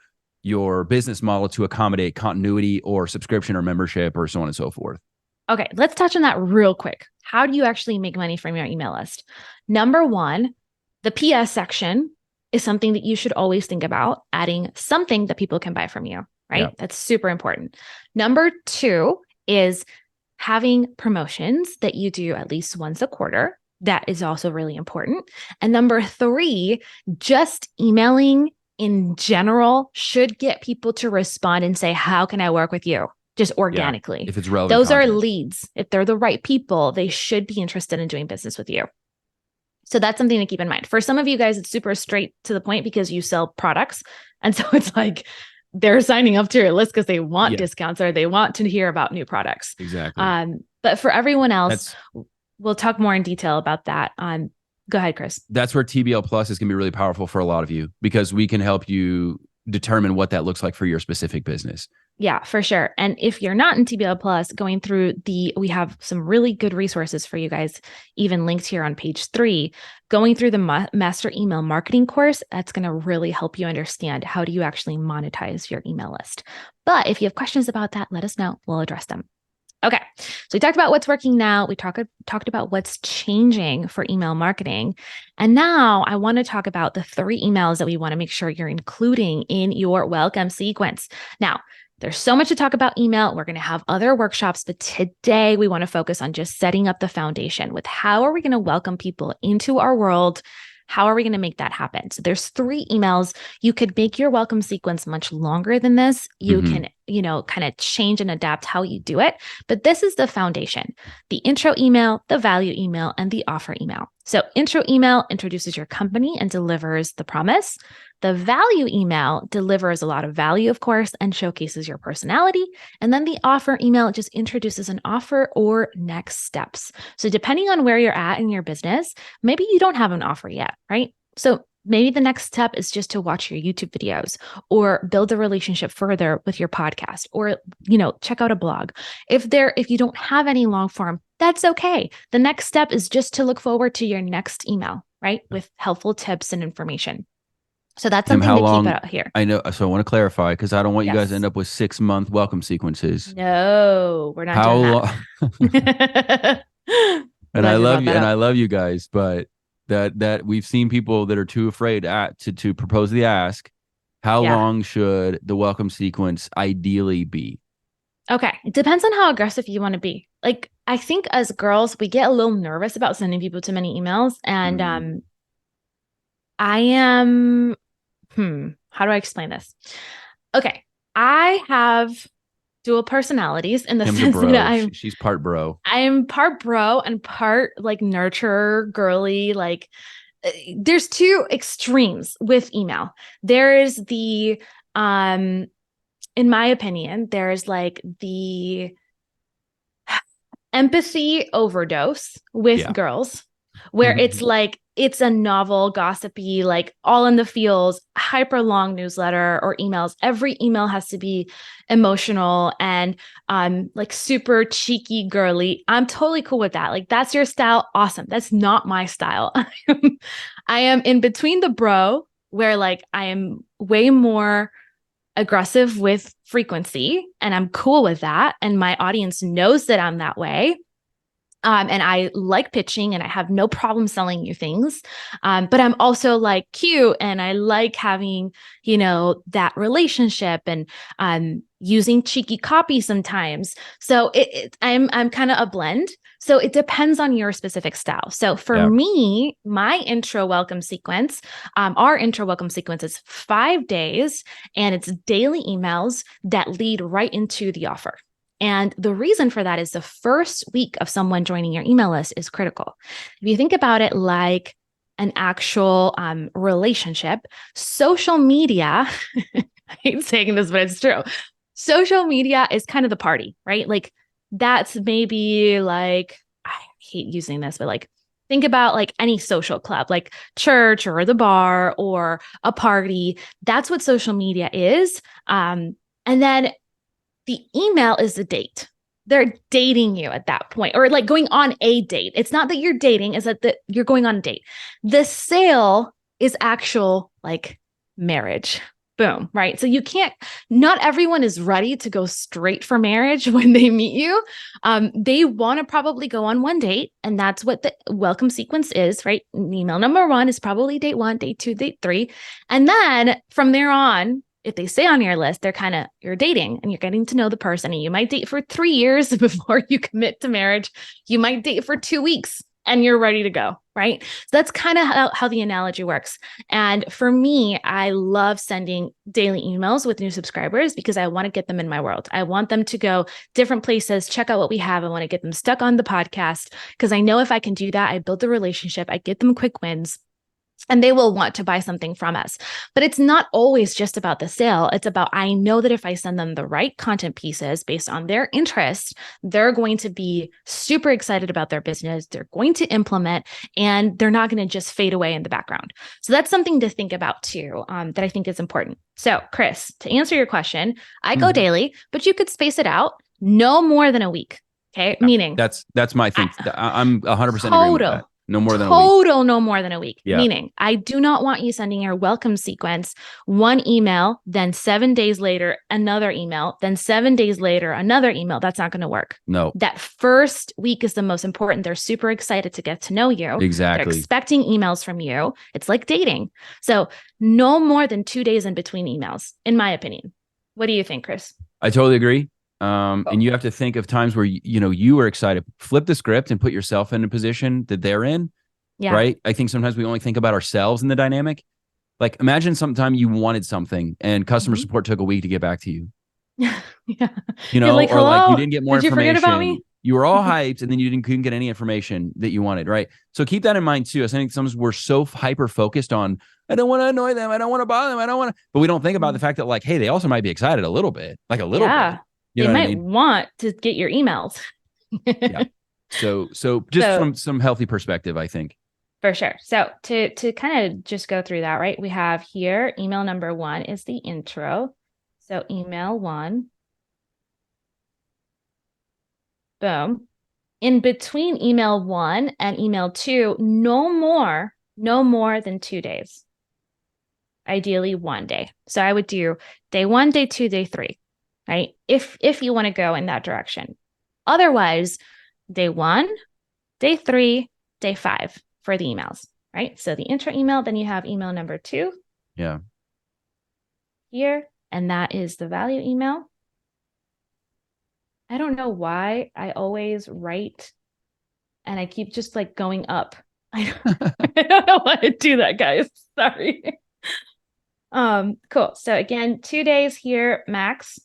business model to accommodate continuity or subscription or membership or so on and so forth. Okay, let's touch on that real quick. How do you actually make money from your email list? Number 1, the PS section is something that you should always think about, adding something that people can buy from you, right? Yeah. That's super important. Number 2 is having promotions that you do at least once a quarter. That is also really important. And number 3, just emailing in general should get people to respond and say, how can I work with you? Just organically. If it's relevant. Those content. are leads. If they're the right people, they should be interested in doing business with you. So that's something to keep in mind. For some of you guys, it's super straight to the point because you sell products. And so it's like they're signing up to your list because they want discounts or they want to hear about new products. Exactly. But for everyone else, we'll talk more in detail about that. Go ahead, Chris. That's where TBL Plus is going to be really powerful for a lot of you because we can help you determine what that looks like for your specific business. Yeah, for sure. And if you're not in TBL Plus, we have some really good resources for you guys, even linked here on page 3, going through the master email marketing course. That's going to really help you understand how do you actually monetize your email list. But if you have questions about that, let us know. We'll address them. Okay, so we talked about what's working now. We talked about what's changing for email marketing. And now I want to talk about the 3 emails that we want to make sure you're including in your welcome sequence. Now, there's so much to talk about email. We're going to have other workshops, but today we want to focus on just setting up the foundation with how are we going to welcome people into our world? How are we going to make that happen? So there's 3 emails. You could make your welcome sequence much longer than this. You can, kind of change and adapt how you do it. But this is the foundation: the intro email, the value email, and the offer email. So intro email introduces your company and delivers the promise. The value email delivers a lot of value, of course, and showcases your personality. And then the offer email just introduces an offer or next steps. So depending on where you're at in your business, maybe you don't have an offer yet, right? So maybe the next step is just to watch your YouTube videos or build a relationship further with your podcast or, check out a blog. If you don't have any long form, that's okay. The next step is just to look forward to your next email, right? With helpful tips and information. So that's something to keep it out here. I know. So I want to clarify because I don't want you guys to end up with 6-month welcome sequences. No, we're not doing that. And I love you, and I love you guys, but that we've seen people that are too afraid to propose the ask. How long should the welcome sequence ideally be? Okay, it depends on how aggressive you want to be. Like, I think as girls, we get a little nervous about sending people too many emails, and I am. How do I explain this? Okay, I have dual personalities in the sense that she's part bro. I'm part bro and part like nurturer, girly. Like, there's 2 extremes with email. There's the, in my opinion, there's like the empathy overdose with girls, where it's like, it's a novel, gossipy, like all in the feels, hyper long newsletter or emails. Every email has to be emotional and like super cheeky, girly. I'm totally cool with that. Like, that's your style. Awesome. That's not my style. I am in between the bro, where like I am way more aggressive with frequency and I'm cool with that. And my audience knows that I'm that way. And I like pitching and I have no problem selling you things. But I'm also like cute and I like having, that relationship and using cheeky copy sometimes. So I'm kind of a blend. So it depends on your specific style. So for me, my intro welcome sequence, our intro welcome sequence is 5 days and it's daily emails that lead right into the offer. And the reason for that is the first week of someone joining your email list is critical. If you think about it like an actual relationship, social media, I hate saying this, but it's true. Social media is kind of the party, right? Like that's maybe like, I hate using this, but like, think about like any social club, like church or the bar or a party. That's what social media is. And then the email is the date. They're dating you at that point, or like going on a date. It's not that you're dating, it's that you're going on a date. The sale is actual like marriage. Boom, right? So you can't, not everyone is ready to go straight for marriage when they meet you. They want to probably go on one date, and that's what the welcome sequence is, right? Email number 1 is probably date 1, date 2, date 3. And then from there on, if they stay on your list, you're dating and you're getting to know the person. And you might date for 3 years before you commit to marriage. You might date for 2 weeks and you're ready to go, right? So that's kind of how the analogy works. And for me, I love sending daily emails with new subscribers because I want to get them in my world. I want them to go different places, check out what we have. I want to get them stuck on the podcast because I know if I can do that, I build the relationship, I get them quick wins, and they will want to buy something from us. But it's not always just about the sale. It's about, I know that if I send them the right content pieces based on their interest, they're going to be super excited about their business. They're going to implement, and they're not going to just fade away in the background. So that's something to think about too, that I think is important. So Chris, to answer your question, I go daily, but you could space it out no more than a week. Okay. Meaning that's my thing. I'm 100% agreeing with that. No more than a week. No more than a week. Yeah. Meaning, I do not want you sending your welcome sequence one email, then 7 days later, another email, then 7 days later, another email. That's not going to work. No. That first week is the most important. They're super excited to get to know you. Exactly. They're expecting emails from you. It's like dating. So no more than 2 days in between emails, in my opinion. What do you think, Chris? I totally agree. And you have to think of times where, you are excited, flip the script and put yourself in a position that they're in. Yeah. Right. I think sometimes we only think about ourselves in the dynamic. Like imagine sometime you wanted something and customer support took a week to get back to you. Yeah. Like, or like you didn't get more information. Did you forget about me? You were all hyped and then you couldn't get any information that you wanted. Right. So keep that in mind too. I think sometimes we're so hyper focused on, I don't want to annoy them. I don't want to bother them. I don't want to, but we don't think about the fact that like, hey, they also might be excited a little bit, like a little bit. They might want to get your emails. Yeah. So just from some healthy perspective, I think. For sure. So to kind of just go through that, right? We have here, email number 1 is the intro. So email 1. Boom. In between email 1 and email 2, no more than 2 days. Ideally 1 day. So I would do day 1, day 2, day 3. Right? If you want to go in that direction. Otherwise, day 1, day 3, day 5 for the emails, right? So the intro email, then you have email number 2. Yeah. Here, and that is the value email. I don't know why I always write and I keep just like going up. I don't know why I do that, guys. Sorry. Cool. So again, 2 days here, max.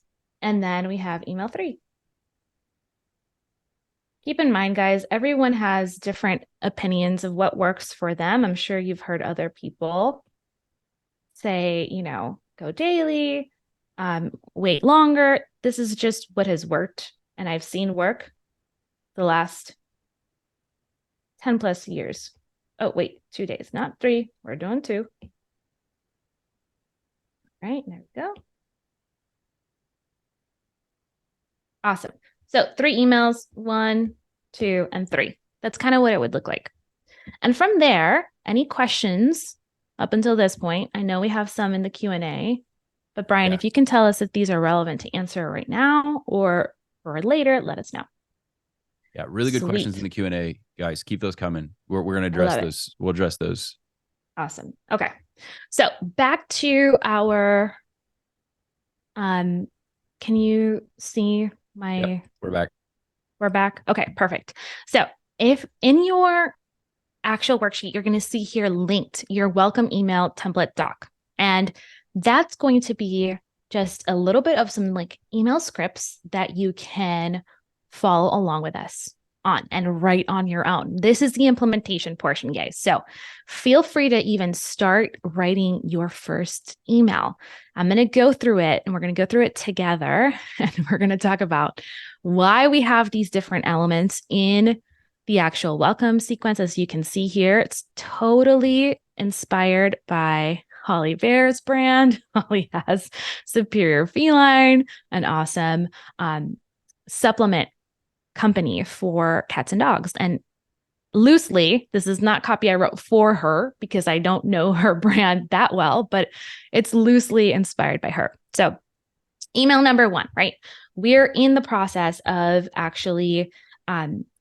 And then we have email 3. Keep in mind, guys, everyone has different opinions of what works for them. I'm sure you've heard other people say, go daily, wait longer. This is just what has worked. And I've seen work the last 10 plus years. Oh, wait, 2 days, not 3. We're doing 2. All right, there we go. Awesome. So 3 emails, 1, 2, and 3. That's kind of what it would look like. And from there, any questions up until this point? I know we have some in the Q&A, but Brian, if you can tell us if these are relevant to answer right now or for later, let us know. Yeah, really good questions in the Q&A, guys. Keep those coming. We're going to address those. We'll address those. Awesome. Okay. So back to our, can you see my, we're back. Okay, perfect. So if in your actual worksheet, you're going to see here linked your welcome email template doc, and that's going to be just a little bit of some like email scripts that you can follow along with us on and write on your own. This is the implementation portion, guys. So feel free to even start writing your first email. I'm going to go through it and we're going to go through it together. And we're going to talk about why we have these different elements in the actual welcome sequence. As you can see here, it's totally inspired by Holly Bear's brand. Holly has Superior Feline, an awesome supplement company for cats and dogs. And loosely, this is not copy I wrote for her because I don't know her brand that well, but it's loosely inspired by her. So email number 1, right? We're in the process of actually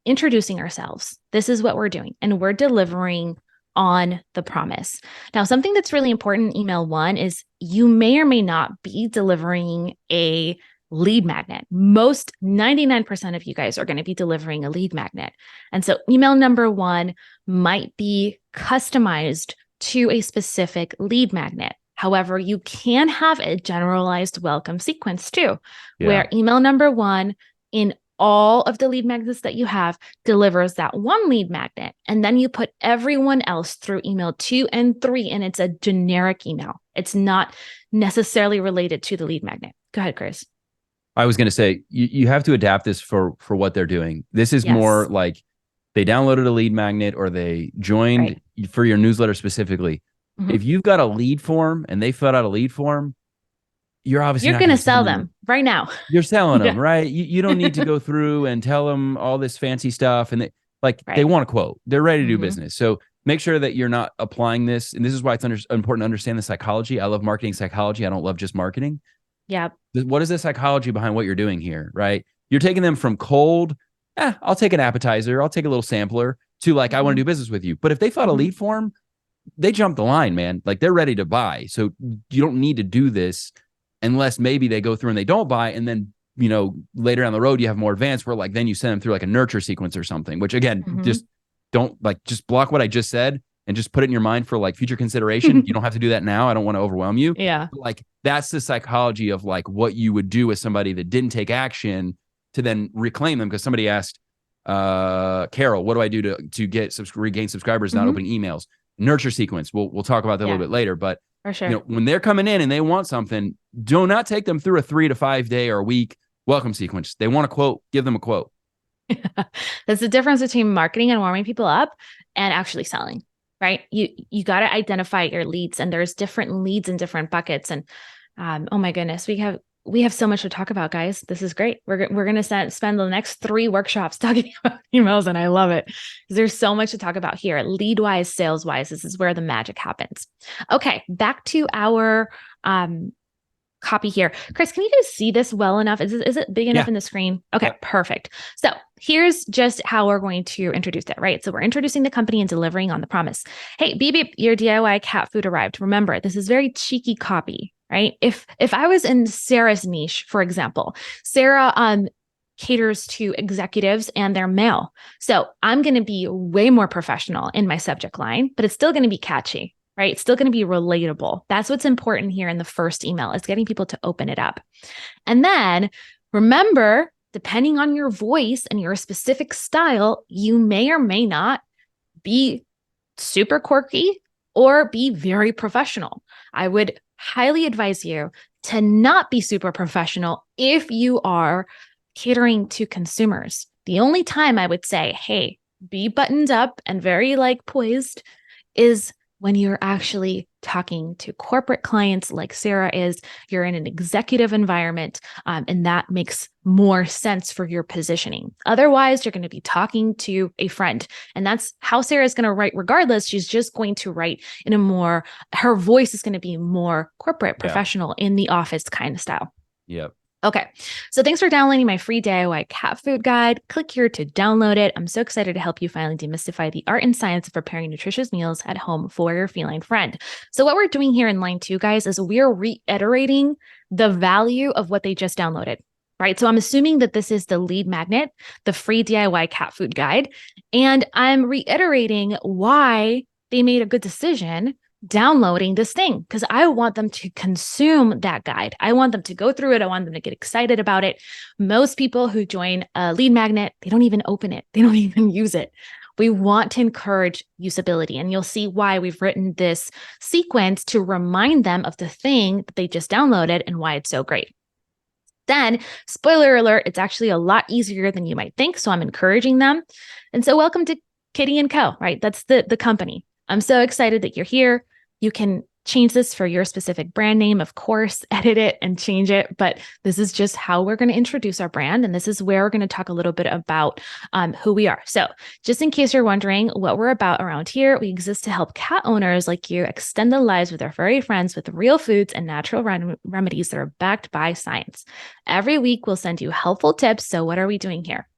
introducing ourselves. This is what we're doing, and we're delivering on the promise. Now, something that's really important in email 1 is you may or may not be delivering a lead magnet. Most 99% of you guys are going to be delivering a lead magnet. And so email number 1 might be customized to a specific lead magnet. However, you can have a generalized welcome sequence too, where email number 1 in all of the lead magnets that you have delivers that one lead magnet. And then you put everyone else through email 2 and 3, and it's a generic email. It's not necessarily related to the lead magnet. Go ahead, Chris. I was going to say, you have to adapt this for what they're doing. This is more like they downloaded a lead magnet or they joined for your newsletter specifically. Mm-hmm. If you've got a lead form and they filled out a lead form, you're obviously going to sell them right now. You're selling them, right? You don't need to go through and tell them all this fancy stuff. And they want a quote. They're ready to do business. So make sure that you're not applying this. And this is why it's important to understand the psychology. I love marketing psychology. I don't love just marketing. Yeah. What is the psychology behind what you're doing here, right? You're taking them from cold, I'll take an appetizer, I'll take a little sampler, to like, I want to do business with you. But if they filled a lead form, they jump the line, man. Like they're ready to buy. So you don't need to do this unless maybe they go through and they don't buy. And then, later down the road, you have more advanced where like, then you send them through like a nurture sequence or something, which again, just block what I just said and just put it in your mind for like future consideration. You don't have to do that now. I don't want to overwhelm you. Yeah. But like that's the psychology of like what you would do with somebody that didn't take action to then reclaim them. Because somebody asked, Carol, what do I do to regain subscribers, not opening emails? Nurture sequence. We'll talk about that a little bit later, but for sure. When they're coming in and they want something, do not take them through a 3 to 5 day or a week welcome sequence. They want a quote, give them a quote. That's the difference between marketing and warming people up and actually selling. Right? You got to identify your leads, and there's different leads in different buckets. And oh my goodness, we have so much to talk about, guys. This is great. We're going to spend the next 3 workshops talking about emails, and I love it because there's so much to talk about here. Lead wise, sales wise, this is where the magic happens. Okay, back to our copy here. Chris, can you guys see this well enough? Is it big enough in the screen? Okay, perfect. So here's just how we're going to introduce it, right? So we're introducing the company and delivering on the promise. Hey, beep, beep, your DIY cat food arrived. Remember, this is very cheeky copy, right? If I was in Sarah's niche, for example, Sarah caters to executives and their male. So I'm going to be way more professional in my subject line, but it's still going to be catchy. Right? It's still going to be relatable. That's what's important here in the first email is getting people to open it up. And then remember, depending on your voice and your specific style, you may or may not be super quirky or be very professional. I would highly advise you to not be super professional if you are catering to consumers. The only time I would say, hey, be buttoned up and very like poised is when you're actually talking to corporate clients like Sarah is, you're in an executive environment, and that makes more sense for your positioning. Otherwise, you're going to be talking to a friend, and that's how Sarah is going to write regardless. She's just going to write in her voice is going to be more corporate, professional, in the office kind of style. Yep. Okay, so thanks for downloading my free DIY cat food guide. Click here to download it. I'm so excited to help you finally demystify the art and science of preparing nutritious meals at home for your feline friend. So what we're doing here in line 2, guys, is we're reiterating the value of what they just downloaded, right? So I'm assuming that this is the lead magnet, the free DIY cat food guide, and I'm reiterating why they made a good decision downloading this thing because I want them to consume that guide. I want them to go through it. I want them to get excited about it. Most people who join a lead magnet, they don't even open it. They don't even use it. We want to encourage usability. And you'll see why we've written this sequence to remind them of the thing that they just downloaded and why it's so great. Then, spoiler alert, it's actually a lot easier than you might think. So I'm encouraging them. And so welcome to Kitty & Co, right? That's the company. I'm so excited that you're here. You can change this for your specific brand name, of course, edit it and change it. But this is just how we're going to introduce our brand. And this is where we're going to talk a little bit about who we are. So just in case you're wondering what we're about around here, we exist to help cat owners like you extend their lives with their furry friends with real foods and natural remedies that are backed by science. Every week, we'll send you helpful tips. So what are we doing here?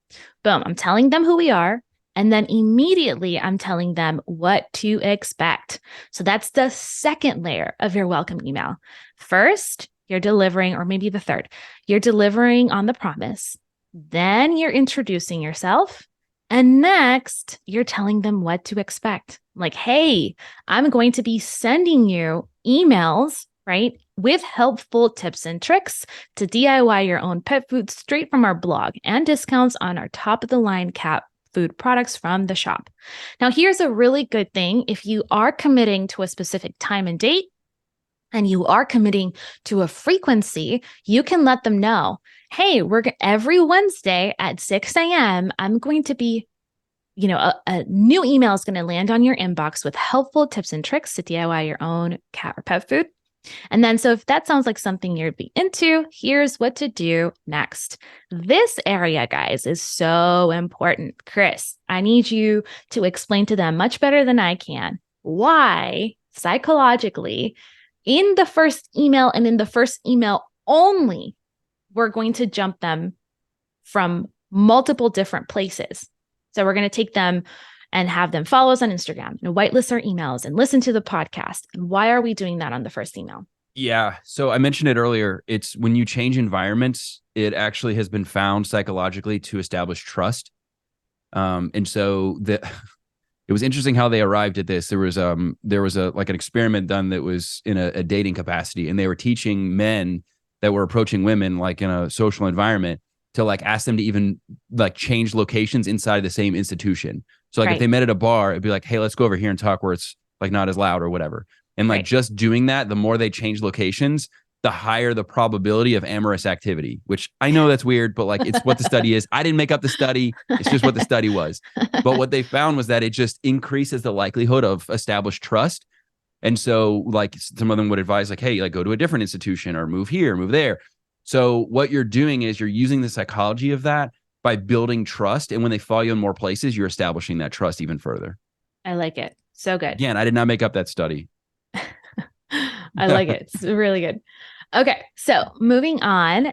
Boom, I'm telling them who we are. And then immediately I'm telling them what to expect. So that's the second layer of your welcome email. First, you're delivering, or maybe the third, you're delivering on the promise. Then you're introducing yourself. And next, you're telling them what to expect. Like, hey, I'm going to be sending you emails, right, with helpful tips and tricks to DIY your own pet food straight from our blog and discounts on our top of the line cat food products from the shop. Now, here's a really good thing. If you are committing to a specific time and date, and you are committing to a frequency, you can let them know, hey, every Wednesday at 6 a.m., I'm going to be, a new email is going to land on your inbox with helpful tips and tricks to DIY your own cat or pet food. And then, so if that sounds like something you'd be into, here's what to do next. This area, guys, is so important. Chris, I need you to explain to them much better than I can why psychologically in the first email and in the first email only, we're going to jump them from multiple different places. So we're going to take them and have them follow us on Instagram and whitelist our emails and listen to the podcast. And why are we doing that on the first email? Yeah. So I mentioned it earlier. It's when you change environments, it actually has been found psychologically to establish trust. And so it was interesting how they arrived at this. There was an experiment done that was in a dating capacity, and they were teaching men that were approaching women like in a social environment to like ask them to even like change locations inside the same institution. So like if they met at a bar, it'd be like, hey, let's go over here and talk where it's like not as loud or whatever. And like just doing that, the more they change locations, the higher the probability of amorous activity, which I know that's weird, but like it's what the study is. I didn't make up the study. It's just what the study was. But what they found was that it just increases the likelihood of established trust. And so like some of them would advise like, hey, like go to a different institution or move here, move there. So what you're doing is you're using the psychology of that by building trust. And when they follow you in more places, you're establishing that trust even further. I like it. So good. Again, I did not make up that study. I like it. It's really good. Okay, so moving on.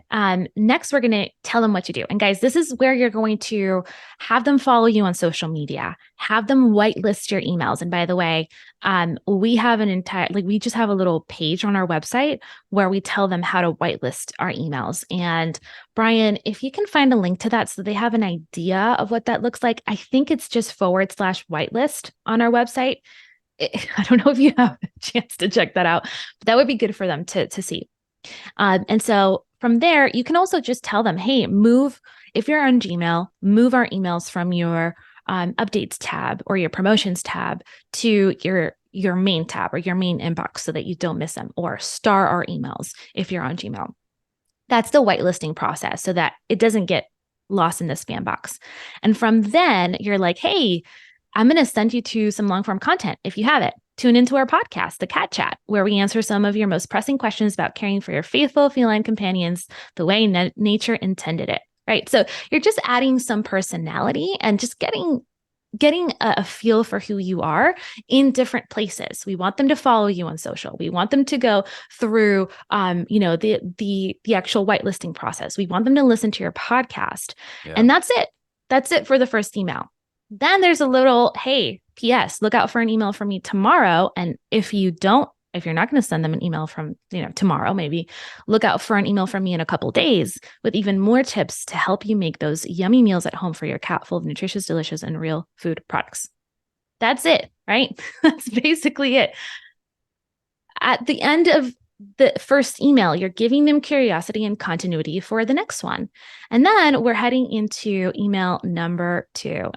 Next, we're going to tell them what to do. And guys, this is where you're going to have them follow you on social media, have them whitelist your emails. And by the way, we have we just have a little page on our website where we tell them how to whitelist our emails. And Brian, if you can find a link to that so they have an idea of what that looks like, I think it's just /whitelist on our website. I don't know if you have a chance to check that out, but that would be good for them to see. And so from there, you can also just tell them, hey, if you're on Gmail, move our emails from your updates tab or your promotions tab to your main tab or your main inbox so that you don't miss them, or star our emails if you're on Gmail. That's the whitelisting process so that it doesn't get lost in the spam box. And from then you're like, hey, I'm going to send you to some long form content if you have it. Tune into our podcast, The Cat Chat, where we answer some of your most pressing questions about caring for your faithful feline companions the way nature intended it, right? So you're just adding some personality and just getting a feel for who you are in different places. We want them to follow you on social. We want them to go through, the actual whitelisting process. We want them to listen to your podcast, and that's it. That's it for the first email. Then there's a little, hey, P.S., look out for an email from me tomorrow. And if you're not going to send them an email from, tomorrow, maybe look out for an email from me in a couple days with even more tips to help you make those yummy meals at home for your cat full of nutritious, delicious, and real food products. That's it, right? That's basically it. At the end of the first email, you're giving them curiosity and continuity for the next one. And then we're heading into email number 2.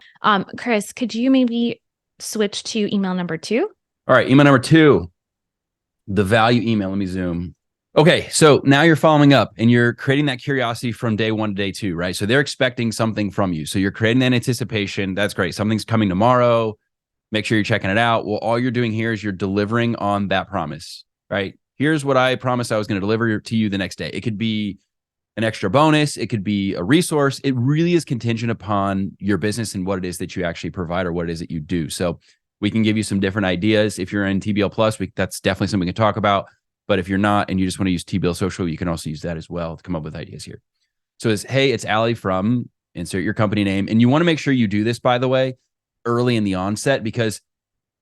Chris, could you maybe switch to email number 2? All right, email number 2, the value email. Let me zoom. Okay, so now you're following up and you're creating that curiosity from day 1 to day 2, right? So they're expecting something from you. So you're creating that anticipation. That's great. Something's coming tomorrow. Make sure you're checking it out. Well, all you're doing here is you're delivering on that promise, right? Here's what I promised I was going to deliver to you the next day. It could be an extra bonus. It could be a resource. It really is contingent upon your business and what it is that you actually provide or what it is that you do. So we can give you some different ideas. If you're in TBL Plus, that's definitely something we can talk about. But if you're not and you just want to use TBL Social, you can also use that as well to come up with ideas here. So it's, hey, it's Allie from, insert your company name. And you want to make sure you do this, by the way, early in the onset, because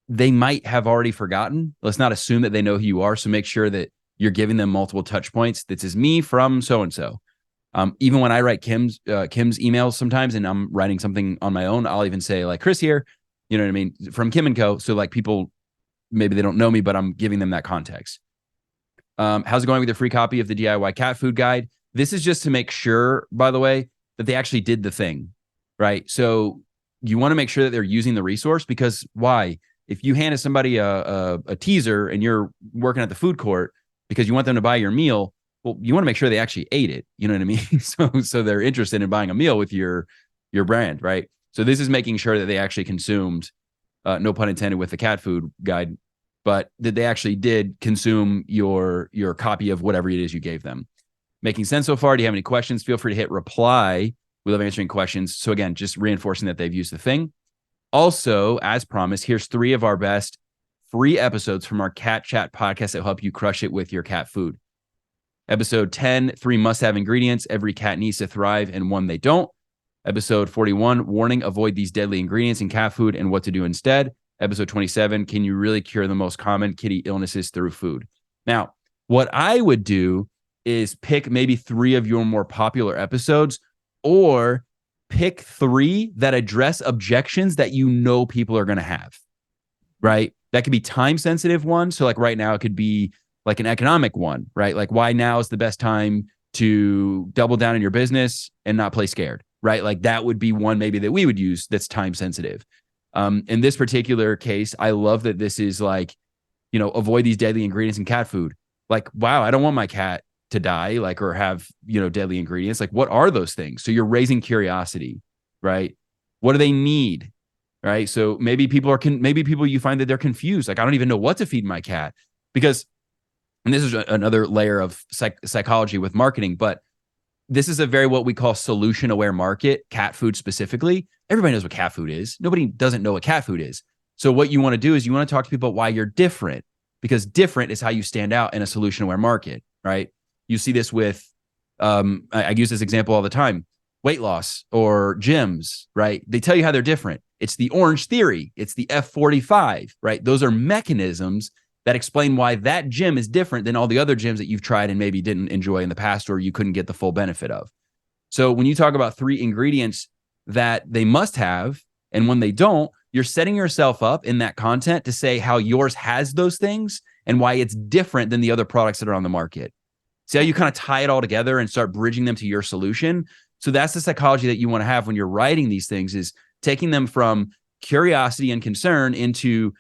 they might have already forgotten. Let's not assume that they know who you are. So make sure that you're giving them multiple touch points. This is me from so-and-so. Even when I write Kim's emails sometimes and I'm writing something on my own, I'll even say like Chris here, you know what I mean? From Kim & Co. So like people, maybe they don't know me, but I'm giving them that context. How's it going with your free copy of the DIY cat food guide? This is just to make sure, by the way, that they actually did the thing, right? So you want to make sure that they're using the resource, because why? If you handed somebody a teaser and you're working at the food court because you want them to buy your meal, well, you want to make sure they actually ate it. You know what I mean? So they're interested in buying a meal with your brand, right? So this is making sure that they actually consumed, no pun intended with the cat food guide, but that they actually did consume your copy of whatever it is you gave them. Making sense so far? Do you have any questions? Feel free to hit reply. We love answering questions. So again, just reinforcing that they've used the thing. Also, as promised, here's 3 of our best free episodes from our Cat Chat podcast that will help you crush it with your cat food. Episode 10, 3 must-have ingredients every cat needs to thrive and 1 they don't. Episode 41, warning, avoid these deadly ingredients in cat food and what to do instead. Episode 27, can you really cure the most common kitty illnesses through food? Now, what I would do is pick maybe 3 of your more popular episodes, or pick 3 that address objections that you know people are going to have, right? That could be time-sensitive ones. So like right now, it could be like an economic one, right? Like why now is the best time to double down in your business and not play scared, right? Like that would be one maybe that we would use that's time-sensitive. In this particular case, I love that this is like, avoid these deadly ingredients in cat food. Like, wow, I don't want my cat to die, like, or have, deadly ingredients. Like, what are those things? So you're raising curiosity, right? What do they need? Right. So maybe people you find that they're confused. Like, I don't even know what to feed my cat, because, and this is another layer of psychology with marketing, but this is a very, what we call solution aware market, cat food specifically. Everybody knows what cat food is. Nobody doesn't know what cat food is. So what you want to do is you want to talk to people why you're different, because different is how you stand out in a solution aware market, right? You see this with, I use this example all the time, weight loss or gyms, right? They tell you how they're different. It's the Orange Theory. It's the F45, right? Those are mechanisms that explain why that gym is different than all the other gyms that you've tried and maybe didn't enjoy in the past, or you couldn't get the full benefit of. So when you talk about 3 ingredients that they must have, and when they don't, you're setting yourself up in that content to say how yours has those things and why it's different than the other products that are on the market. See how you kind of tie it all together and start bridging them to your solution? So that's the psychology that you want to have when you're writing these things, is taking them from curiosity and concern into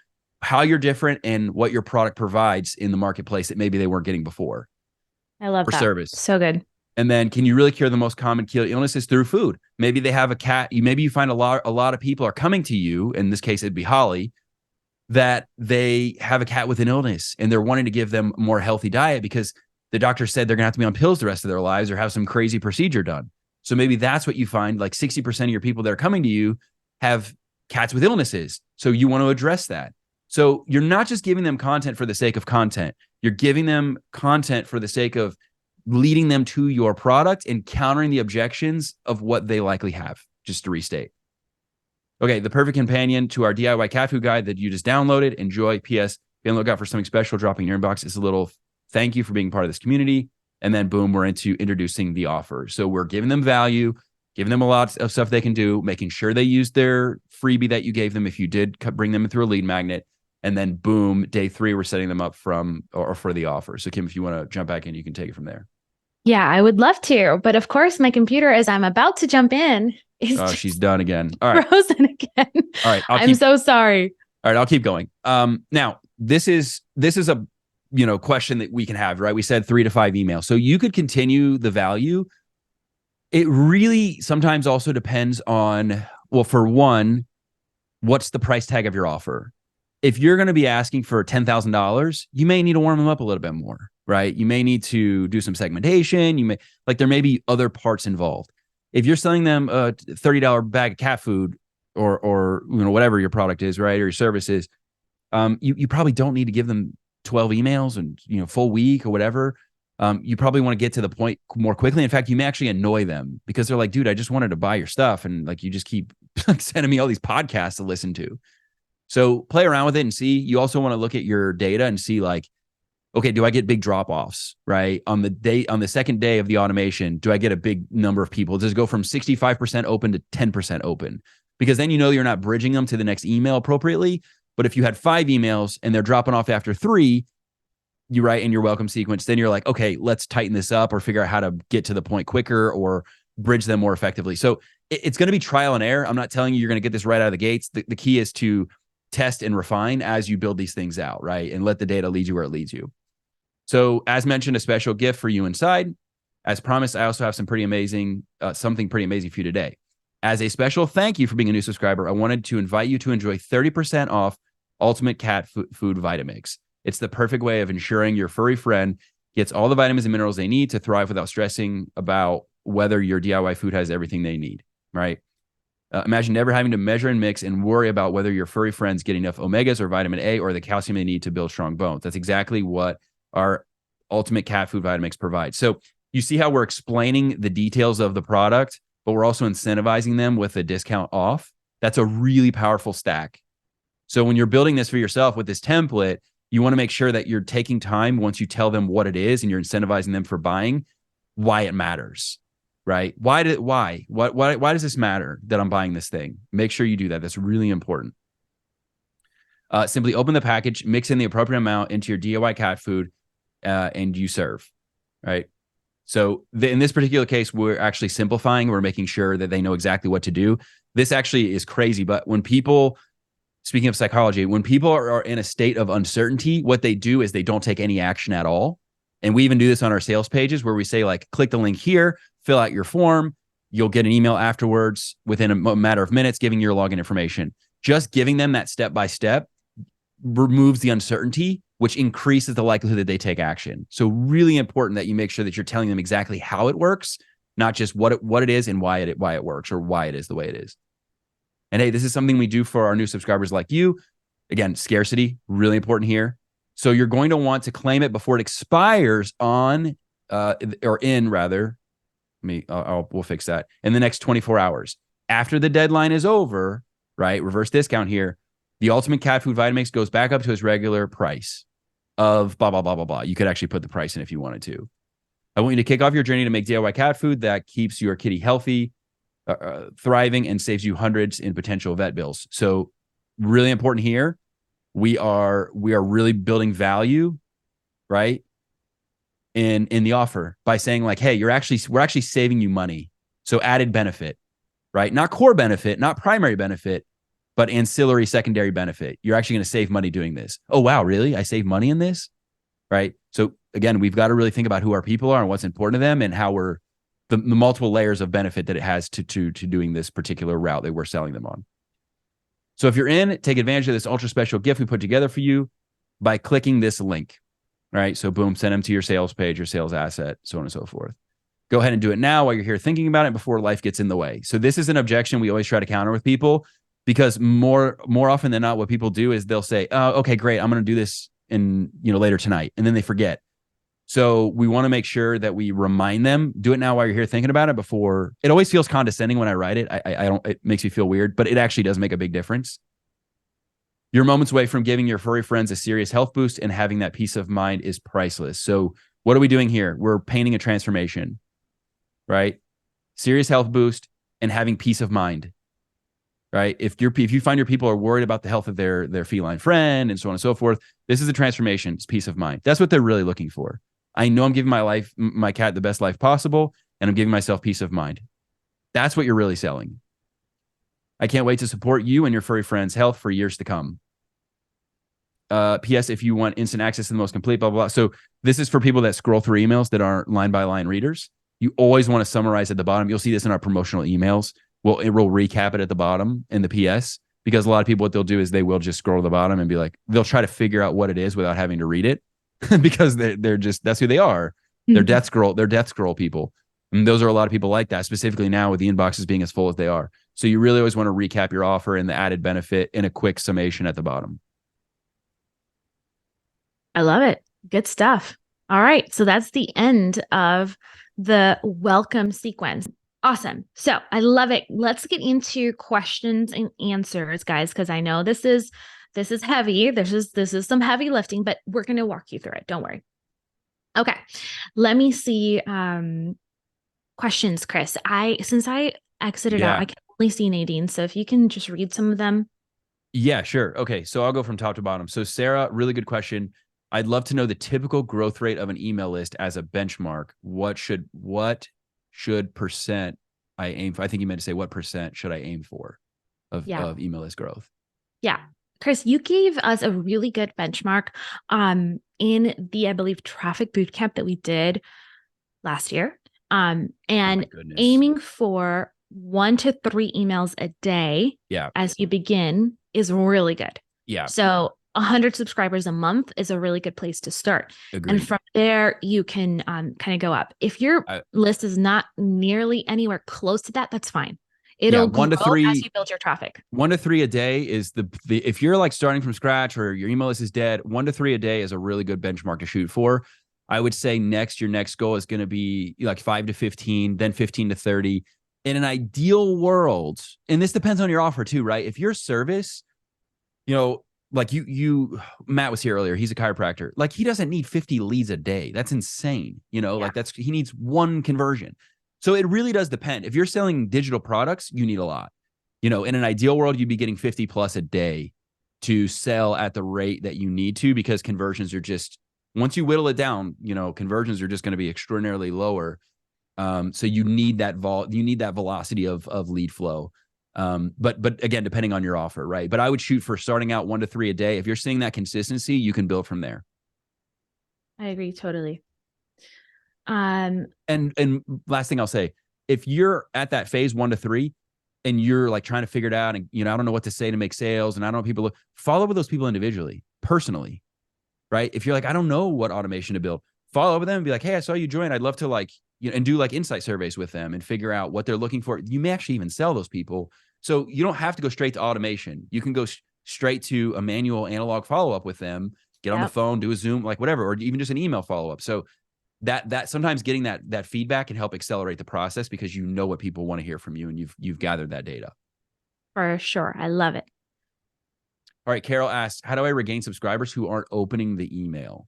how you're different and what your product provides in the marketplace that maybe they weren't getting before. I love or that. Service. So good. And then, can you really cure the most common kitty illnesses through food? Maybe they have a cat. Maybe you find a lot of people are coming to you. In this case, it'd be Holly, that they have a cat with an illness and they're wanting to give them a more healthy diet because the doctor said they're going to have to be on pills the rest of their lives or have some crazy procedure done. So maybe that's what you find. Like 60% of your people that are coming to you have cats with illnesses. So you want to address that. So you're not just giving them content for the sake of content. You're giving them content for the sake of leading them to your product and countering the objections of what they likely have, just to restate. Okay, the perfect companion to our DIY cat food guide that you just downloaded. Enjoy. P.S. Be on the lookout for something special dropping in your inbox. It's a little thank you for being part of this community. And then boom, we're into introducing the offer. So we're giving them value, giving them a lot of stuff they can do, making sure they use their freebie that you gave them if you did bring them through a lead magnet. And then boom, day 3, we're setting them up for the offer. So Kim, if you want to jump back in, you can take it from there. Yeah, I would love to. But of course, my computer, as I'm about to jump in, is Oh, just she's done again. All right. frozen again. All right. I'm so sorry. All right, I'll keep going. Now this is a question that we can have, right? We said 3 to 5 emails. So you could continue the value. It really sometimes also depends on, well, for one, what's the price tag of your offer? If you're going to be asking for $10,000, you may need to warm them up a little bit more, right? You may need to do some segmentation. There may be other parts involved. If you're selling them a $30 bag of cat food or whatever your product is, right, or your service is, you probably don't need to give them 12 emails and full week or whatever. You probably want to get to the point more quickly. In fact, you may actually annoy them because they're like, dude, I just wanted to buy your stuff, and like you just keep sending me all these podcasts to listen to. So play around with it and see. You also want to look at your data and see, like, okay, do I get big drop-offs, right? On the second day of the automation, do I get a big number of people? Does it go from 65% open to 10% open? Because then you're not bridging them to the next email appropriately. But if you had 5 emails and they're dropping off after 3, you write in your welcome sequence, then you're like, okay, let's tighten this up or figure out how to get to the point quicker or bridge them more effectively. So it's going to be trial and error. I'm not telling you you're going to get this right out of the gates. The key is to test and refine as you build these things out, right? And let the data lead you where it leads you. So as mentioned, a special gift for you inside. As promised, I also have something pretty amazing for you today. As a special thank you for being a new subscriber, I wanted to invite you to enjoy 30% off Ultimate Cat Food Vitamix. It's the perfect way of ensuring your furry friend gets all the vitamins and minerals they need to thrive without stressing about whether your DIY food has everything they need, right? Imagine never having to measure and mix and worry about whether your furry friends get enough omegas or vitamin A or the calcium they need to build strong bones. That's exactly what our Ultimate Cat Food Vitamix provides. So you see how we're explaining the details of the product, but we're also incentivizing them with a discount off. That's a really powerful stack. So when you're building this for yourself with this template, you want to make sure that you're taking time once you tell them what it is and you're incentivizing them for buying, why it matters. Right? Why does this matter that I'm buying this thing? Make sure you do that. That's really important. Simply open the package, mix in the appropriate amount into your DIY cat food, and you serve. Right? So in this particular case, we're actually simplifying. We're making sure that they know exactly what to do. This actually is crazy, but when people, speaking of psychology, when people are in a state of uncertainty, what they do is they don't take any action at all. And we even do this on our sales pages where we say, like, click the link here, fill out your form. You'll get an email afterwards within a matter of minutes giving your login information. Just giving them that step-by-step removes the uncertainty, which increases the likelihood that they take action. So really important that you make sure that you're telling them exactly how it works, not just what it is and why it works or why it is the way it is. And hey, this is something we do for our new subscribers like you. Again, scarcity, really important here. So you're going to want to claim it before it expires we'll fix that in the next 24 hours. After the deadline is over, right? Reverse discount here. The Ultimate Cat Food Vitamix goes back up to its regular price of blah, blah, blah, blah, blah. You could actually put the price in if you wanted to. I want you to kick off your journey to make DIY cat food that keeps your kitty healthy, thriving, and saves you hundreds in potential vet bills. So really important here. We are really building value, right? In the offer by saying, like, hey, we're actually saving you money. So added benefit, right? Not core benefit, not primary benefit, but ancillary secondary benefit. You're actually going to save money doing this. Oh, wow, really? I save money in this, right? So again, we've got to really think about who our people are and what's important to them and how we're the multiple layers of benefit that it has to doing this particular route that we're selling them on. So if you're in, take advantage of this ultra special gift we put together for you by clicking this link, right? So boom, send them to your sales page, your sales asset, so on and so forth. Go ahead and do it now while you're here thinking about it before life gets in the way. So this is an objection we always try to counter with people, because more often than not, what people do is they'll say, oh, okay, great, I'm going to do this later tonight. And then they forget. So we want to make sure that we remind them, do it now while you're here thinking about it before. It always feels condescending when I write it. It makes me feel weird, but it actually does make a big difference. You're moments away from giving your furry friends a serious health boost, and having that peace of mind is priceless. So what are we doing here? We're painting a transformation, right? Serious health boost and having peace of mind. right? If you find your people are worried about the health of their feline friend and so on and so forth, this is a transformation. It's peace of mind. That's what they're really looking for. I know I'm giving my cat the best life possible, and I'm giving myself peace of mind. That's what you're really selling. I can't wait to support you and your furry friends' health for years to come. P.S. If you want instant access to the most complete, blah, blah, blah. So this is for people that scroll through emails that aren't line by line readers. You always want to summarize at the bottom. You'll see this in our promotional emails. It will recap it at the bottom in the PS, because a lot of people, what they'll do is they will just scroll to the bottom and be like, they'll try to figure out what it is without having to read it because they're just, that's who they are. They're death scroll people. And those are a lot of people like that, specifically now with the inboxes being as full as they are. So you really always want to recap your offer and the added benefit in a quick summation at the bottom. I love it. Good stuff. All right. So that's the end of the welcome sequence. Awesome. So I love it. Let's get into questions and answers, guys, because I know this is heavy. This is some heavy lifting, but we're going to walk you through it. Don't worry. Okay. Let me see questions, Chris. Since I exited out, I can only see Nadine. So if you can just read some of them. Yeah, sure. Okay. So I'll go from top to bottom. So Sarah, really good question. I'd love to know the typical growth rate of an email list as a benchmark. What should percent I aim for? I think you meant to say what percent should I aim for of email list growth? Yeah. Chris, you gave us a really good benchmark in the, I believe, traffic bootcamp that we did last year. And aiming for 1 to 3 emails a day as you begin is really good. Yeah. So 100 subscribers a month is a really good place to start. Agreed. And from there, you can kind of go up. If your list is not nearly anywhere close to that, that's fine. It'll grow 1 to 3 as you build your traffic. 1 to 3 a day is the if you're like starting from scratch or your email list is dead, 1 to 3 a day is a really good benchmark to shoot for. I would say your next goal is going to be like 5 to 15, then 15 to 30. In an ideal world, and this depends on your offer too, right? If your service, like Matt was here earlier. He's a chiropractor. Like he doesn't need 50 leads a day. That's insane. Like he needs 1 conversion. So it really does depend. If you're selling digital products, you need a lot. In an ideal world, you'd be getting 50 plus a day to sell at the rate that you need to, because conversions are just, once you whittle it down, conversions are just going to be extraordinarily lower. So you need that velocity of lead flow. But again, depending on your offer, right? But I would shoot for starting out 1 to 3 a day. If you're seeing that consistency, you can build from there. I agree totally. And last thing I'll say, if you're at that phase 1 to 3 and you're like trying to figure it out and, I don't know what to say to make sales and I don't know people, follow up with those people individually, personally, right? If you're like, I don't know what automation to build, follow up with them and be like, hey, I saw you join. I'd love to and do like insight surveys with them and figure out what they're looking for. You may actually even sell those people. So you don't have to go straight to automation. You can go straight to a manual analog follow-up with them, get on the phone, do a Zoom, like whatever, or even just an email follow-up. So that sometimes getting that feedback can help accelerate the process because you know what people want to hear from you and you've gathered that data. For sure. I love it. All right. Carol asks, how do I regain subscribers who aren't opening the email?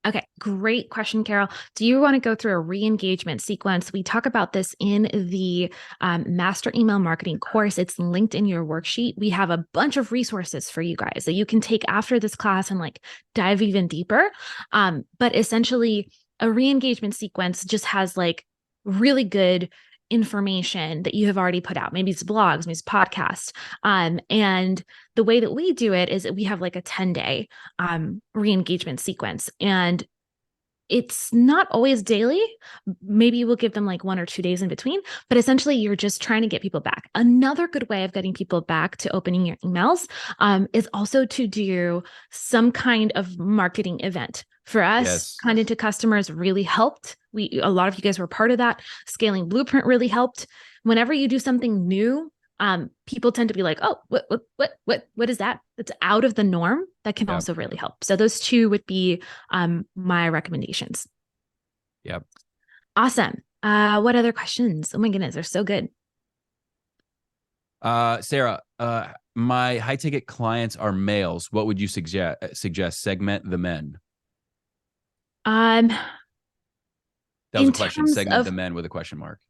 Okay, great question, Carol. Do you want to go through a re-engagement sequence? We talk about this in the Master Email Marketing course. It's linked in your worksheet. We have a bunch of resources for you guys that you can take after this class and dive even deeper. But essentially, a re-engagement sequence just has really good information that you have already put out. Maybe it's blogs, maybe it's podcasts. And the way that we do it is that we have a 10-day re-engagement sequence. And it's not always daily. Maybe we'll give them 1 or 2 days in between, but essentially you're just trying to get people back. Another good way of getting people back to opening your emails is also to do some kind of marketing event. For us, Content to Customers really helped. A lot of you guys were part of that. Scaling Blueprint really helped. Whenever you do something new, people tend to be like, oh, what is that? That's out of the norm. That can also really help. So those 2 would be my recommendations. Yep. Awesome. What other questions? Oh my goodness, they're so good. Sarah, my high ticket clients are males. What would you suggest? Segment the men. That was a question. Segment the men with a question mark.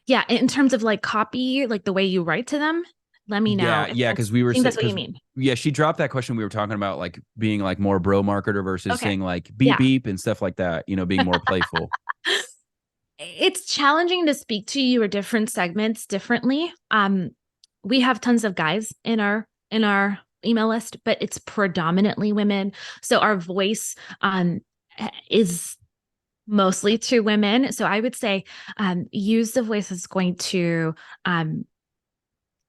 Yeah, in terms of copy, the way you write to them, Let me know. Yeah, if yeah, that's- because we I were think that's what you 'cause- mean. Yeah, she dropped that question. We were talking about like being like more bro marketer versus Okay. saying like beep Yeah. beep and stuff like that, you know, being more playful. It's challenging to speak to your different segments differently. We have tons of guys in our email list, but it's predominantly women. So our voice is mostly to women. So I would say use the voice that's going to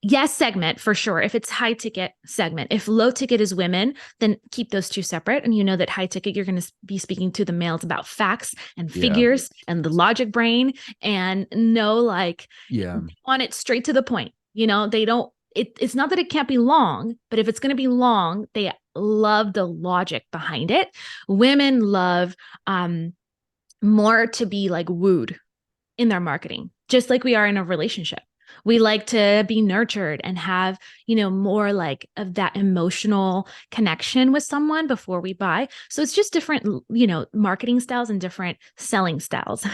yes, segment for sure. If it's high ticket, segment. If low ticket is women, then keep those two separate. And you know that high ticket, you're going to be speaking to the males about facts and Yeah. figures and the logic brain, and no, like, Yeah. they want it straight to the point. You know, they don't, it's not that it can't be long, but if it's going to be long, they love the logic behind it. Women love more to be like wooed in their marketing, just like we are in a relationship. We like to be nurtured and have, you know, more like of that emotional connection with someone before we buy. So it's just different, you know, marketing styles and different selling styles.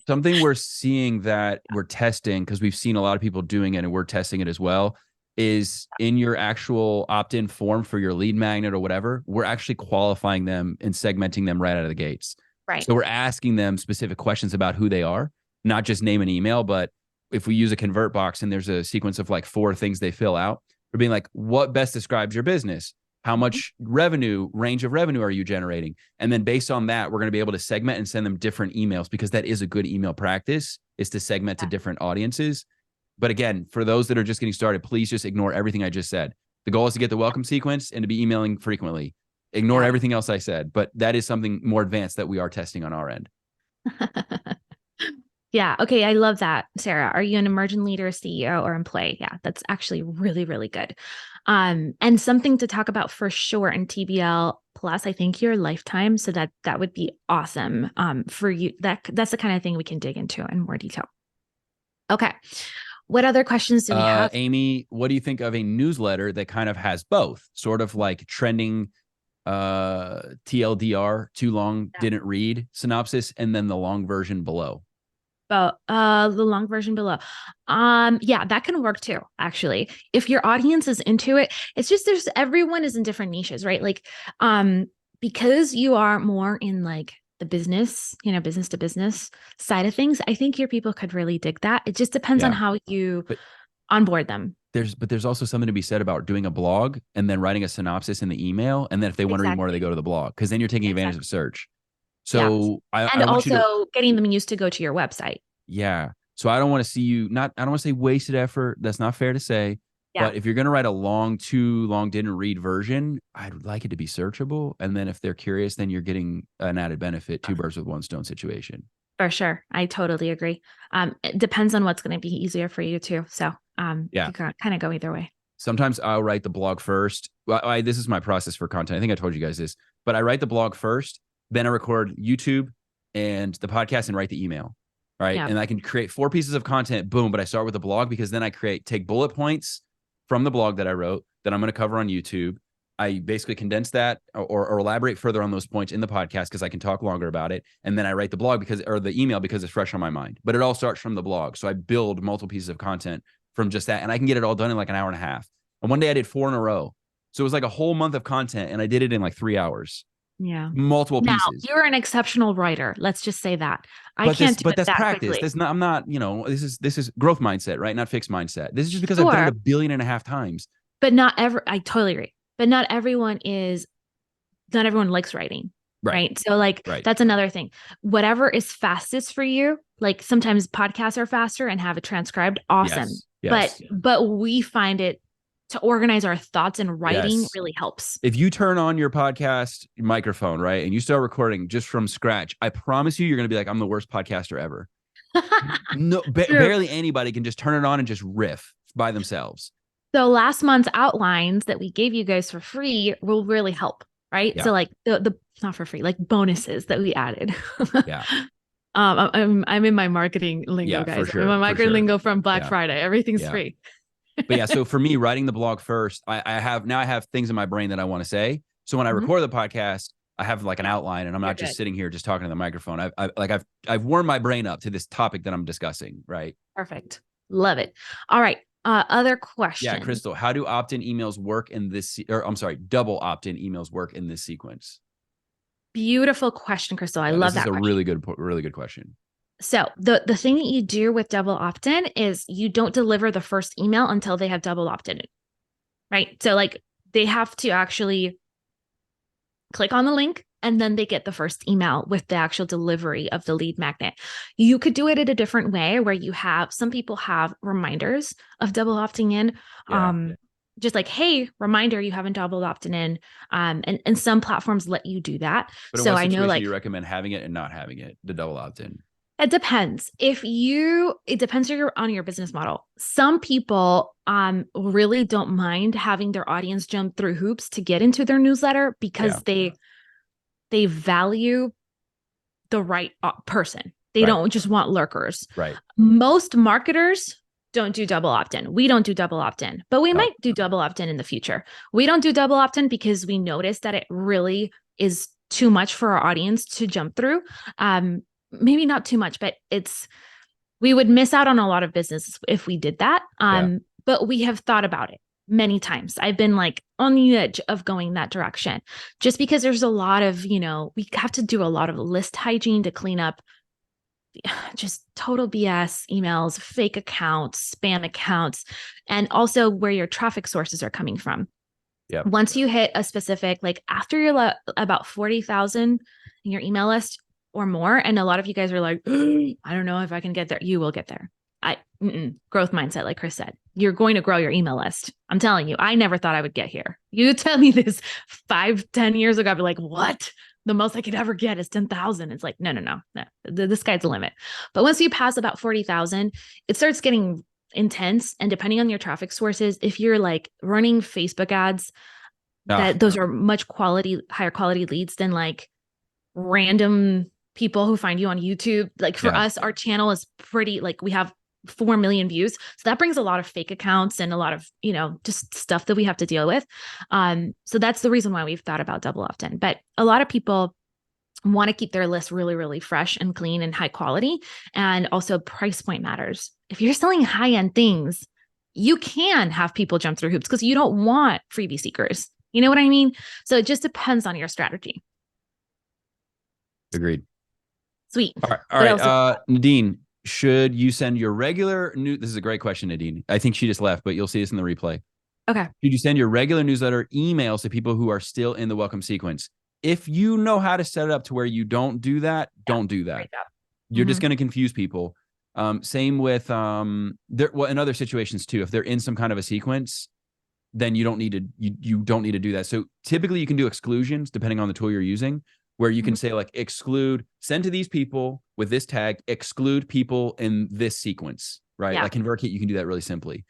Something we're seeing that we're testing, because we've seen a lot of people doing it and we're testing it as well, is in your actual opt-in form for your lead magnet or whatever, we're actually qualifying them and segmenting them right out of the gates. Right. So we're asking them specific questions about who they are, not just name and email, but if we use a convert box and there's a sequence of like 4 things they fill out, we're being like, what best describes your business? How much range of revenue are you generating? And then based on that, we're going to be able to segment and send them different emails, because that is a good email practice, is to segment to different audiences. But again, for those that are just getting started, please just ignore everything I just said. The goal is to get the welcome sequence and to be emailing frequently. Ignore everything else I said, but that is something more advanced that we are testing on our end. Yeah. Okay. I love that. Sarah, are you an emerging leader, CEO, or employee? Yeah, that's actually really, really good. And something to talk about for sure in TBL Plus, I think your lifetime. So that would be awesome for you. That's the kind of thing we can dig into in more detail. Okay. What other questions do we have? Amy, what do you think of a newsletter that kind of has both, sort of like trending TLDR, too long, didn't read synopsis, and then the long version below? About the long version below. Yeah, that can work too, actually. If your audience is into it, it's just everyone is in different niches, right? Like because you are more in like the business, you know, business to business side of things, I think your people could really dig that. It just depends on how you onboard them. There's also something to be said about doing a blog and then writing a synopsis in the email, and then if they want to read more, they go to the blog, because then you're taking advantage of search. So I want also getting them used to go to your website. Yeah. So I don't want to see you I don't want to say wasted effort. That's not fair to say. But if you're going to write a too long didn't read version, I'd like it to be searchable. And then if they're curious, then you're getting an added benefit, 2 birds with 1 stone situation. For sure. I totally agree. It depends on what's going to be easier for you too. So you can kind of go either way. Sometimes I'll write the blog first. Well, this is my process for content. I think I told you guys this, but I write the blog first, then I record YouTube and the podcast and write the email. Right. And I can create 4 pieces of content. Boom. But I start with the blog, because then I take bullet points from the blog that I wrote that I'm going to cover on YouTube. I basically condense that or elaborate further on those points in the podcast, because I can talk longer about it. And then I write the blog or the email because it's fresh on my mind. But it all starts from the blog. So I build multiple pieces of content from just that. And I can get it all done in like an hour and a half. And one day I did 4 in a row. So it was like a whole month of content, and I did it in like 3 hours. Yeah. Multiple pieces. Now, you're an exceptional writer. Let's just say that. But that's practice. That's not, I'm not, you know, this is growth mindset, right? Not fixed mindset. This is just because I've done it 1.5 billion times. But I totally agree. But not everyone likes writing. Right. So like, that's another thing. Whatever is fastest for you, like sometimes podcasts are faster and have it transcribed. Awesome. Yes. But we find it to organize our thoughts in writing really helps. If you turn on your podcast microphone, right, and you start recording just from scratch, I promise you're going to be like, I'm the worst podcaster ever. Barely anybody can just turn it on and just riff by themselves. So last month's outlines that we gave you guys for free will really help, right? Yeah. So like the not for free, like bonuses that we added. Yeah. I'm in my marketing lingo, guys. I'm in my marketing lingo from Black Friday. Everything's free. But yeah, so for me, writing the blog first, I have things in my brain that I want to say. So when I record the podcast, I have like an outline, and I'm not just sitting here just talking to the microphone. I've warmed my brain up to this topic that I'm discussing. Right. Perfect. Love it. All right. Other Yeah, questions? Crystal, how do opt-in emails work in this, or I'm sorry, double opt-in emails work in this sequence? Beautiful question, Crystal. I Yeah, love this is that a question. really good question. So the thing that you do with double opt-in is you don't deliver the first email until they have double opted in, right? So like they have to actually click on the link and then they get the first email with the actual delivery of the lead magnet. You could do it in a different way where you have some people have reminders of double opting in. Yeah. Just like, hey, reminder, you haven't double opted in. And some platforms let you do that. But in So what I know situation like do you recommend having it and not having it, the double opt-in? it depends. It depends on your business model. Some people really don't mind having their audience jump through hoops to get into their newsletter because they value the right person. They Right. don't just want lurkers. Right. Most marketers don't do double opt-in. We don't do double opt-in, but we No. might do double opt-in in the future. We don't do double opt-in because we notice that it really is too much for our audience to jump through. Maybe not too much, but we would miss out on a lot of business if we did that. But we have thought about it many times. I've been like on the edge of going that direction just because there's a lot of, we have to do a lot of list hygiene to clean up just total BS emails, fake accounts, spam accounts, and also where your traffic sources are coming from. Yeah. Once you hit a specific, like after you're about 40,000 in your email list or more, and a lot of you guys are like, I don't know if I can get there. You will get there. Growth mindset, like Chris said, you're going to grow your email list. I'm telling you, I never thought I would get here. You tell me this 5-10 years ago, I'd be like, what? The most I could ever get is 10,000. It's like, no. The sky's the limit. But once you pass about 40,000, it starts getting intense. And depending on your traffic sources, if you're like running Facebook ads, those are higher quality leads than like random people who find you on YouTube. Like for us, our channel is pretty, like we have 4 million views. So that brings a lot of fake accounts and a lot of, just stuff that we have to deal with. So that's the reason why we've thought about double opt-in. But a lot of people want to keep their list really, really fresh and clean and high quality. And also price point matters. If you're selling high-end things, you can have people jump through hoops because you don't want freebie seekers. You know what I mean? So it just depends on your strategy. Agreed. Sweet. All right. Nadine, should you send your regular this is a great question, Nadine. I think she just left, but you'll see this in the replay. Okay. Should you send your regular newsletter emails to people who are still in the welcome sequence? If you know how to set it up to where you don't do that, don't do that. You're just going to confuse people. Same with in other situations too. If they're in some kind of a sequence, then you don't need to do that. So typically you can do exclusions depending on the tool you're using, where you can say like send to these people with this tag, exclude people in this sequence, right? Yeah. Like ConvertKit, you can do that really simply.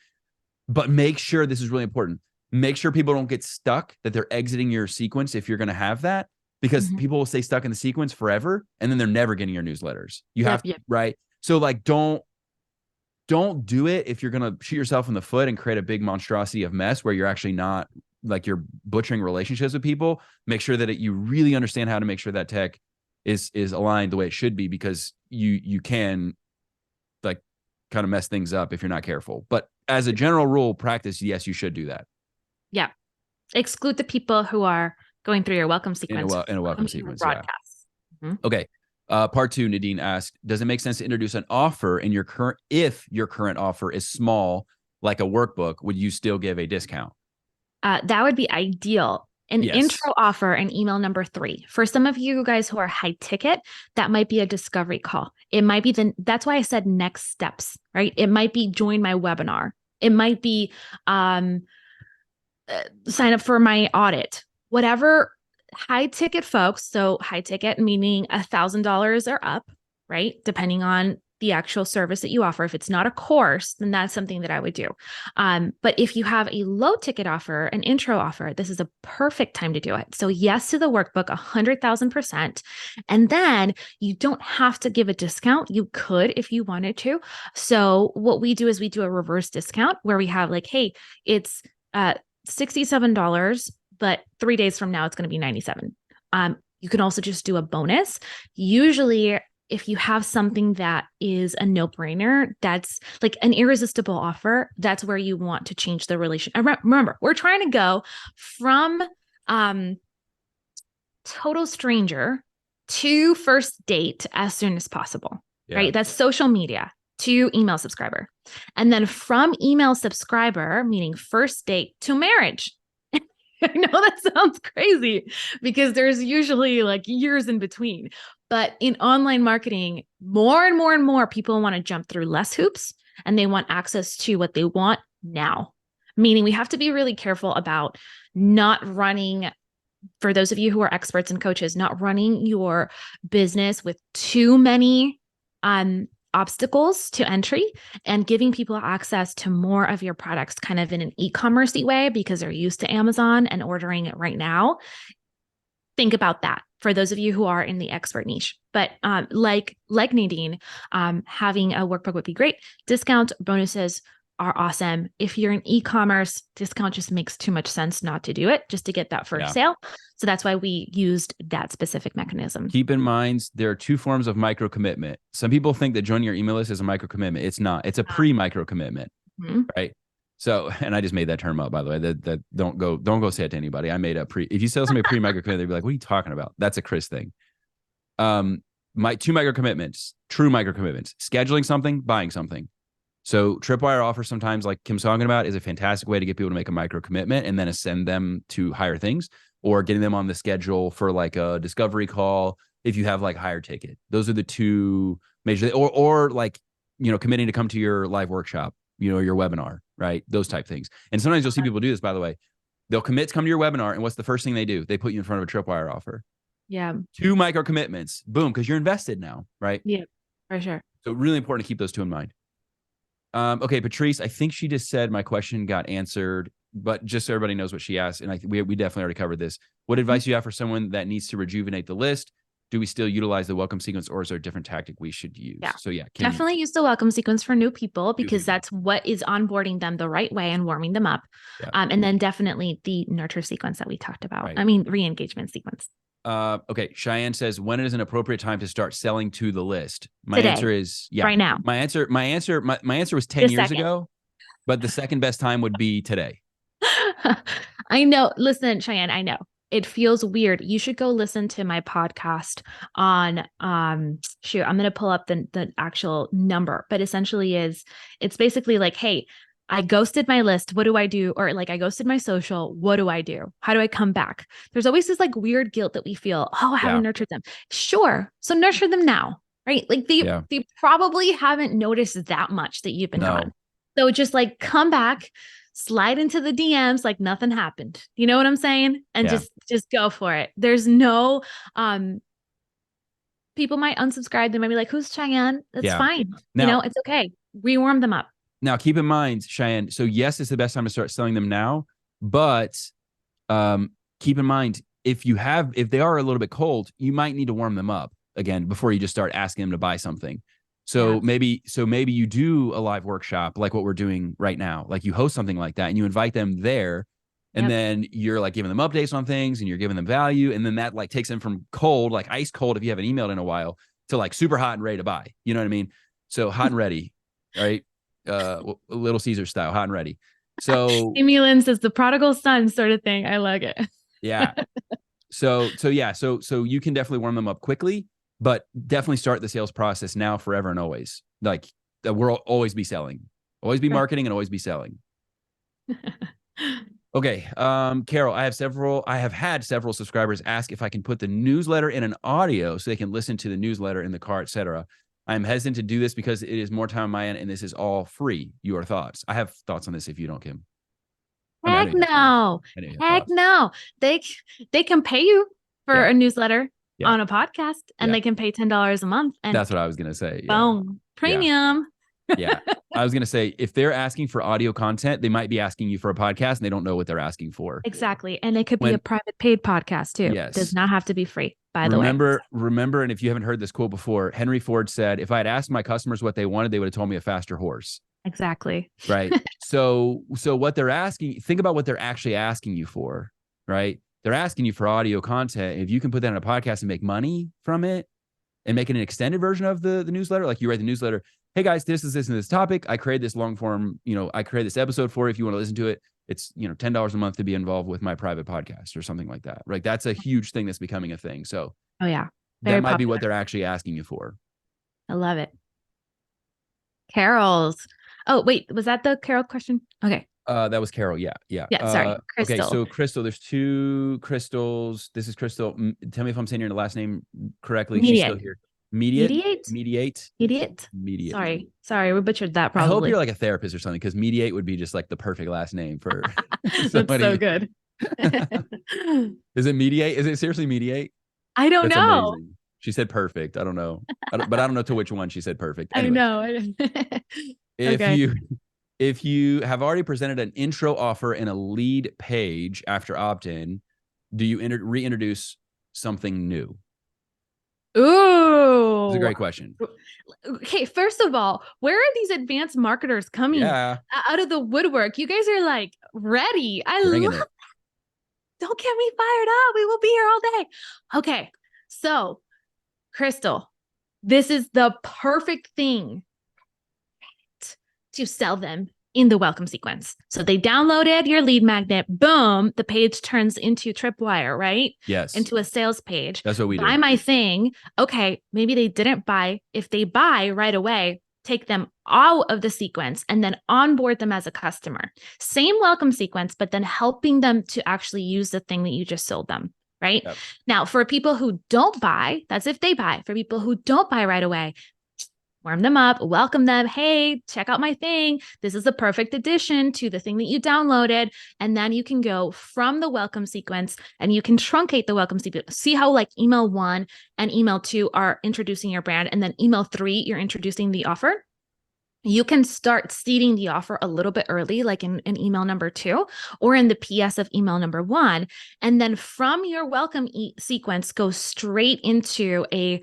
But make sure, this is really important, make sure people don't get stuck, that they're exiting your sequence if you're going to have that, because people will stay stuck in the sequence forever and then they're never getting your newsletters. You have to, right? So like, don't do it if you're going to shoot yourself in the foot and create a big monstrosity of mess where you're actually not, like, you're butchering relationships with people. Make sure that you really understand how to make sure that tech is aligned the way it should be, because you can like kind of mess things up if you're not careful. But as a general rule, practice, yes, you should do that. Yeah. Exclude the people who are going through your welcome sequence. In a welcome sequence. Broadcasts. Yeah. Okay. Part 2, Nadine asked, does it make sense to introduce an offer if your current offer is small, like a workbook, would you still give a discount? That would be ideal. An intro offer and email number 3. For some of you guys who are high ticket, that might be a discovery call. It might be that's why I said next steps, right? It might be join my webinar. It might be sign up for my audit, whatever. High ticket folks. So high ticket meaning $1,000 or up, right? Depending on the actual service that you offer. If it's not a course, then that's something that I would do. But if you have a low ticket offer, an intro offer, this is a perfect time to do it. So yes to the workbook, 100,000%. And then you don't have to give a discount. You could if you wanted to. So what we do is we do a reverse discount where we have like, hey, it's $67, but 3 days from now, it's going to be $97. You can also just do a bonus. Usually if you have something that is a no-brainer, that's like an irresistible offer, that's where you want to change the relation. And remember, we're trying to go from total stranger to first date as soon as possible, right? That's social media to email subscriber. And then from email subscriber, meaning first date, to marriage. I know that sounds crazy because there's usually like years in between. But in online marketing, more and more and more people want to jump through less hoops and they want access to what they want now. Meaning we have to be really careful about not running, for those of you who are experts and coaches, not running your business with too many obstacles to entry and giving people access to more of your products kind of in an e-commerce way because they're used to Amazon and ordering it right now. Think about that for those of you who are in the expert niche. But like Nadine, having a workbook would be great. Discounts, bonuses are awesome. If you're in e-commerce, discount just makes too much sense not to do it, just to get that first sale. So that's why we used that specific mechanism. Keep in mind, there are two forms of micro commitment. Some people think that joining your email list is a micro commitment. It's not. It's a pre-micro commitment, right? So, and I just made that term up, by the way. That don't go say it to anybody. I made a pre. If you tell somebody pre-micro commitment, they'd be like, "What are you talking about?" That's a Chris thing. My two micro commitments, true micro commitments: scheduling something, buying something. So Tripwire offers sometimes, like Kim's talking about, is a fantastic way to get people to make a micro commitment and then ascend them to higher things, or getting them on the schedule for like a discovery call if you have like higher ticket. Those are the two major, or like, committing to come to your live workshop, your webinar, right? Those type things. And sometimes you'll see people do this, by the way. They'll commit to come to your webinar, and what's the first thing they do? They put you in front of a Tripwire offer. Yeah. Two micro commitments, boom, because you're invested now, right? Yeah, for sure. So really important to keep those two in mind. Okay, Patrice, I think she just said my question got answered, but just so everybody knows what she asked, and we definitely already covered this. What advice do you have for someone that needs to rejuvenate the list? Do we still utilize the welcome sequence, or is there a different tactic we should use? Yeah. So definitely use the welcome sequence for new people because that's what is onboarding them the right way and warming them up. Yeah. And then definitely the nurture sequence that we talked about. Right. I mean, re-engagement sequence. Okay. Cheyenne says, when is an appropriate time to start selling to the list? My Today. answer is Right now. My answer was 10 years ago, but the second best time would be today. I know. Listen, Cheyenne, I know it feels weird. You should go listen to my podcast on, I'm going to pull up the actual number, but essentially it's basically like, hey, I ghosted my list. What do I do? Or like, I ghosted my social. What do I do? How do I come back? There's always this like weird guilt that we feel. Oh, I haven't nurtured them. Sure. So nurture them now, right? Like they probably haven't noticed that much that you've been gone. So just like come back, slide into the DMs like nothing happened. You know what I'm saying? And just go for it. There's no, people might unsubscribe. They might be like, who's Cheyenne? That's fine. Now, it's okay. Rewarm them up. Now, keep in mind, Cheyenne, so yes, it's the best time to start selling them now, but keep in mind, if they are a little bit cold, you might need to warm them up again before you just start asking them to buy something. So maybe you do a live workshop like what we're doing right now, like you host something like that and you invite them there, and then you're like giving them updates on things and you're giving them value. And then that like takes them from cold, like ice cold, if you haven't emailed in a while, to like super hot and ready to buy. You know what I mean? So hot and ready, right? Little Caesar style, hot and ready. So Amy Lynn says the prodigal son sort of thing. I like it. Yeah. So you can definitely warm them up quickly, but definitely start the sales process now, forever and always. Like we'll always be selling, always be marketing, and always be selling. Okay. Carol, I have had several subscribers ask if I can put the newsletter in an audio so they can listen to the newsletter in the car, etc. I'm hesitant to do this because it is more time on my end, and this is all free. Your thoughts? I have thoughts on this if you don't, Kim. Heck no. Heck no. They can pay you for a newsletter on a podcast, and they can pay $10 a month. And that's what I was going to say. Boom. Premium. Yeah. I was going to say, if they're asking for audio content, they might be asking you for a podcast and they don't know what they're asking for. Exactly. And it could be a private paid podcast too. Yes. It does not have to be free, by the way. Remember, and if you haven't heard this quote before, Henry Ford said, if I had asked my customers what they wanted, they would have told me a faster horse. Exactly. Right. So what they're asking, think about what they're actually asking you for, right? They're asking you for audio content. If you can put that in a podcast and make money from it, and make it an extended version of the newsletter. Like you write the newsletter, hey guys, this is this and this topic. I created this long form, I created this episode for you. If you want to listen to it, it's, $10 a month to be involved with my private podcast or something like that. Right. That's a huge thing that's becoming a thing. So Oh yeah. that might be what they're actually asking you for. I love it. Carol's. Oh, wait, was that the Carol question? Okay. That was Carol. Yeah. Sorry. Crystal. Okay, so Crystal, there's two Crystals. This is Crystal. Tell me if I'm saying your last name correctly. Mediate. She's still here. Mediate. Sorry, we butchered that probably. I hope you're like a therapist or something, because mediate would be just like the perfect last name for That's so good. Is it mediate? Is it seriously mediate? I don't know. Amazing. She said perfect. I don't know. But I don't know to which one she said perfect. Anyways, I know. If you have already presented an intro offer in a lead page after opt-in, do you reintroduce something new? Ooh. It's a great question. Okay, first of all, where are these advanced marketers coming out of the woodwork? You guys are like ready. Don't get me fired up. We will be here all day. Okay, so Crystal, this is the perfect thing to sell them in the welcome sequence. So they downloaded your lead magnet, boom, the page turns into Tripwire, right? Yes. Into a sales page. That's what we do. Buy my thing. Okay, maybe they didn't buy. If they buy right away, take them out of the sequence and then onboard them as a customer. Same welcome sequence, but then helping them to actually use the thing that you just sold them. Right? Yep. Now, for people who don't buy, that's if they buy. For people who don't buy right away, warm them up, welcome them. Hey, check out my thing. This is the perfect addition to the thing that you downloaded. And then you can go from the welcome sequence and you can truncate the welcome sequence. See how like email 1 and email 2 are introducing your brand. And then email 3, you're introducing the offer. You can start seeding the offer a little bit early, like in email number 2 or in the PS of email number 1. And then from your welcome sequence, go straight into a,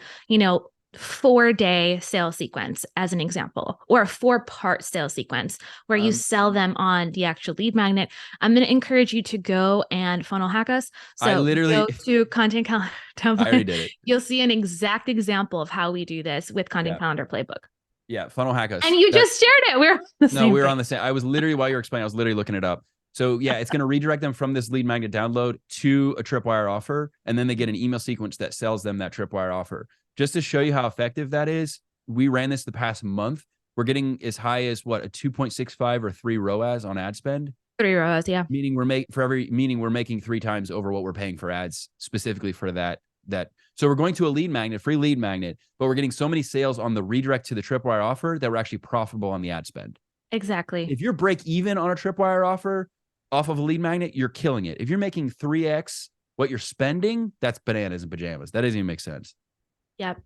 4-day sales sequence as an example, or a 4-part sales sequence where you sell them on the actual lead magnet. I'm going to encourage you to go and funnel hack us. So go to Content Calendar template. I already did it. You'll see an exact example of how we do this with Content Calendar Playbook. Yeah, funnel hack us. And you just shared it. We were on the same. I was literally, while you were explaining, I was literally looking it up. So yeah, it's going to redirect them from this lead magnet download to a Tripwire offer. And then they get an email sequence that sells them that Tripwire offer. Just to show you how effective that is, we ran this the past month. We're getting as high as a 2.65 or 3 ROAS on ad spend. 3 ROAS, yeah. Meaning we're making 3 times over what we're paying for ads specifically for that. So we're going to a lead magnet, free lead magnet, but we're getting so many sales on the redirect to the Tripwire offer that we're actually profitable on the ad spend. Exactly. If you're break even on a Tripwire offer off of a lead magnet, you're killing it. If you're making 3x what you're spending, that's bananas and pajamas. That doesn't even make sense. Yep.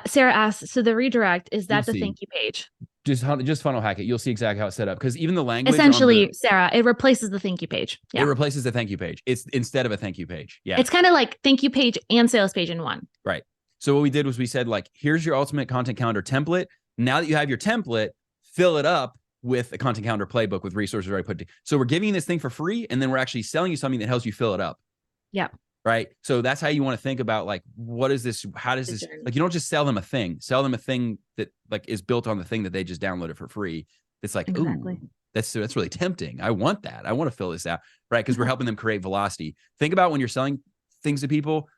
Sarah asks, so the redirect, is that the thank you page? Just funnel hack it. You'll see exactly how it's set up. Because even the language. Essentially, Sarah, it replaces the thank you page. Yeah. It replaces the thank you page. It's instead of a thank you page. Yeah. It's kind of like thank you page and sales page in one. Right. So what we did was we said, like, here's your ultimate content calendar template. Now that you have your template, fill it up with a content calendar playbook with resources already put together. So we're giving you this thing for free, and then we're actually selling you something that helps you fill it up. Yeah. Right. So that's how you want to think about, like, what is this? How does this, like, you don't just sell them a thing, that like is built on the thing that they just downloaded for free. It's like, exactly. Ooh, that's really tempting. I want that. I want to fill this out. Right. Because we're helping them create velocity. Think about when you're selling things to people,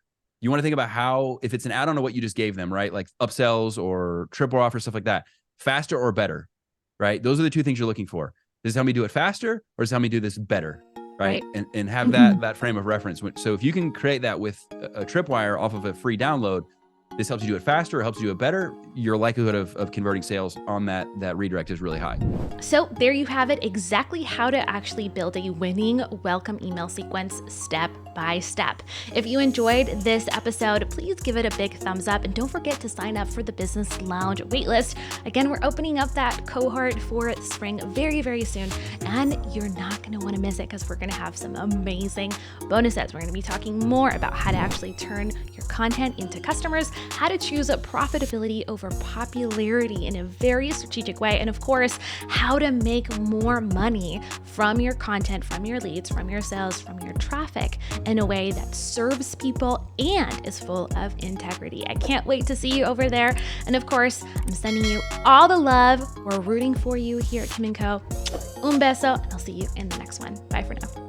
you want to think about how, if it's an add-on to what you just gave them, right? Like upsells or triple offer, stuff like that, faster or better, right? Those are the 2 things you're looking for. Does it help me do it faster, or does it help me do this better? Right. And have that frame of reference. So if you can create that with a Tripwire off of a free download, this helps you do it faster, it helps you do it better. Your likelihood of converting sales on that redirect is really high. So there you have it, exactly how to actually build a winning welcome email sequence step by step. If you enjoyed this episode, please give it a big thumbs up, and don't forget to sign up for the Business Lounge waitlist. Again, we're opening up that cohort for spring very, very soon, and you're not going to want to miss it, because we're going to have some amazing bonuses. We're going to be talking more about how to actually turn your content into customers, how to choose profitability over popularity in a very strategic way, and of course, how to make more money from your content, from your leads, from your sales, from your traffic in a way that serves people and is full of integrity. I can't wait to see you over there. And of course, I'm sending you all the love. We're rooting for you here at Kim & Co. Un beso, and I'll see you in the next one. Bye for now.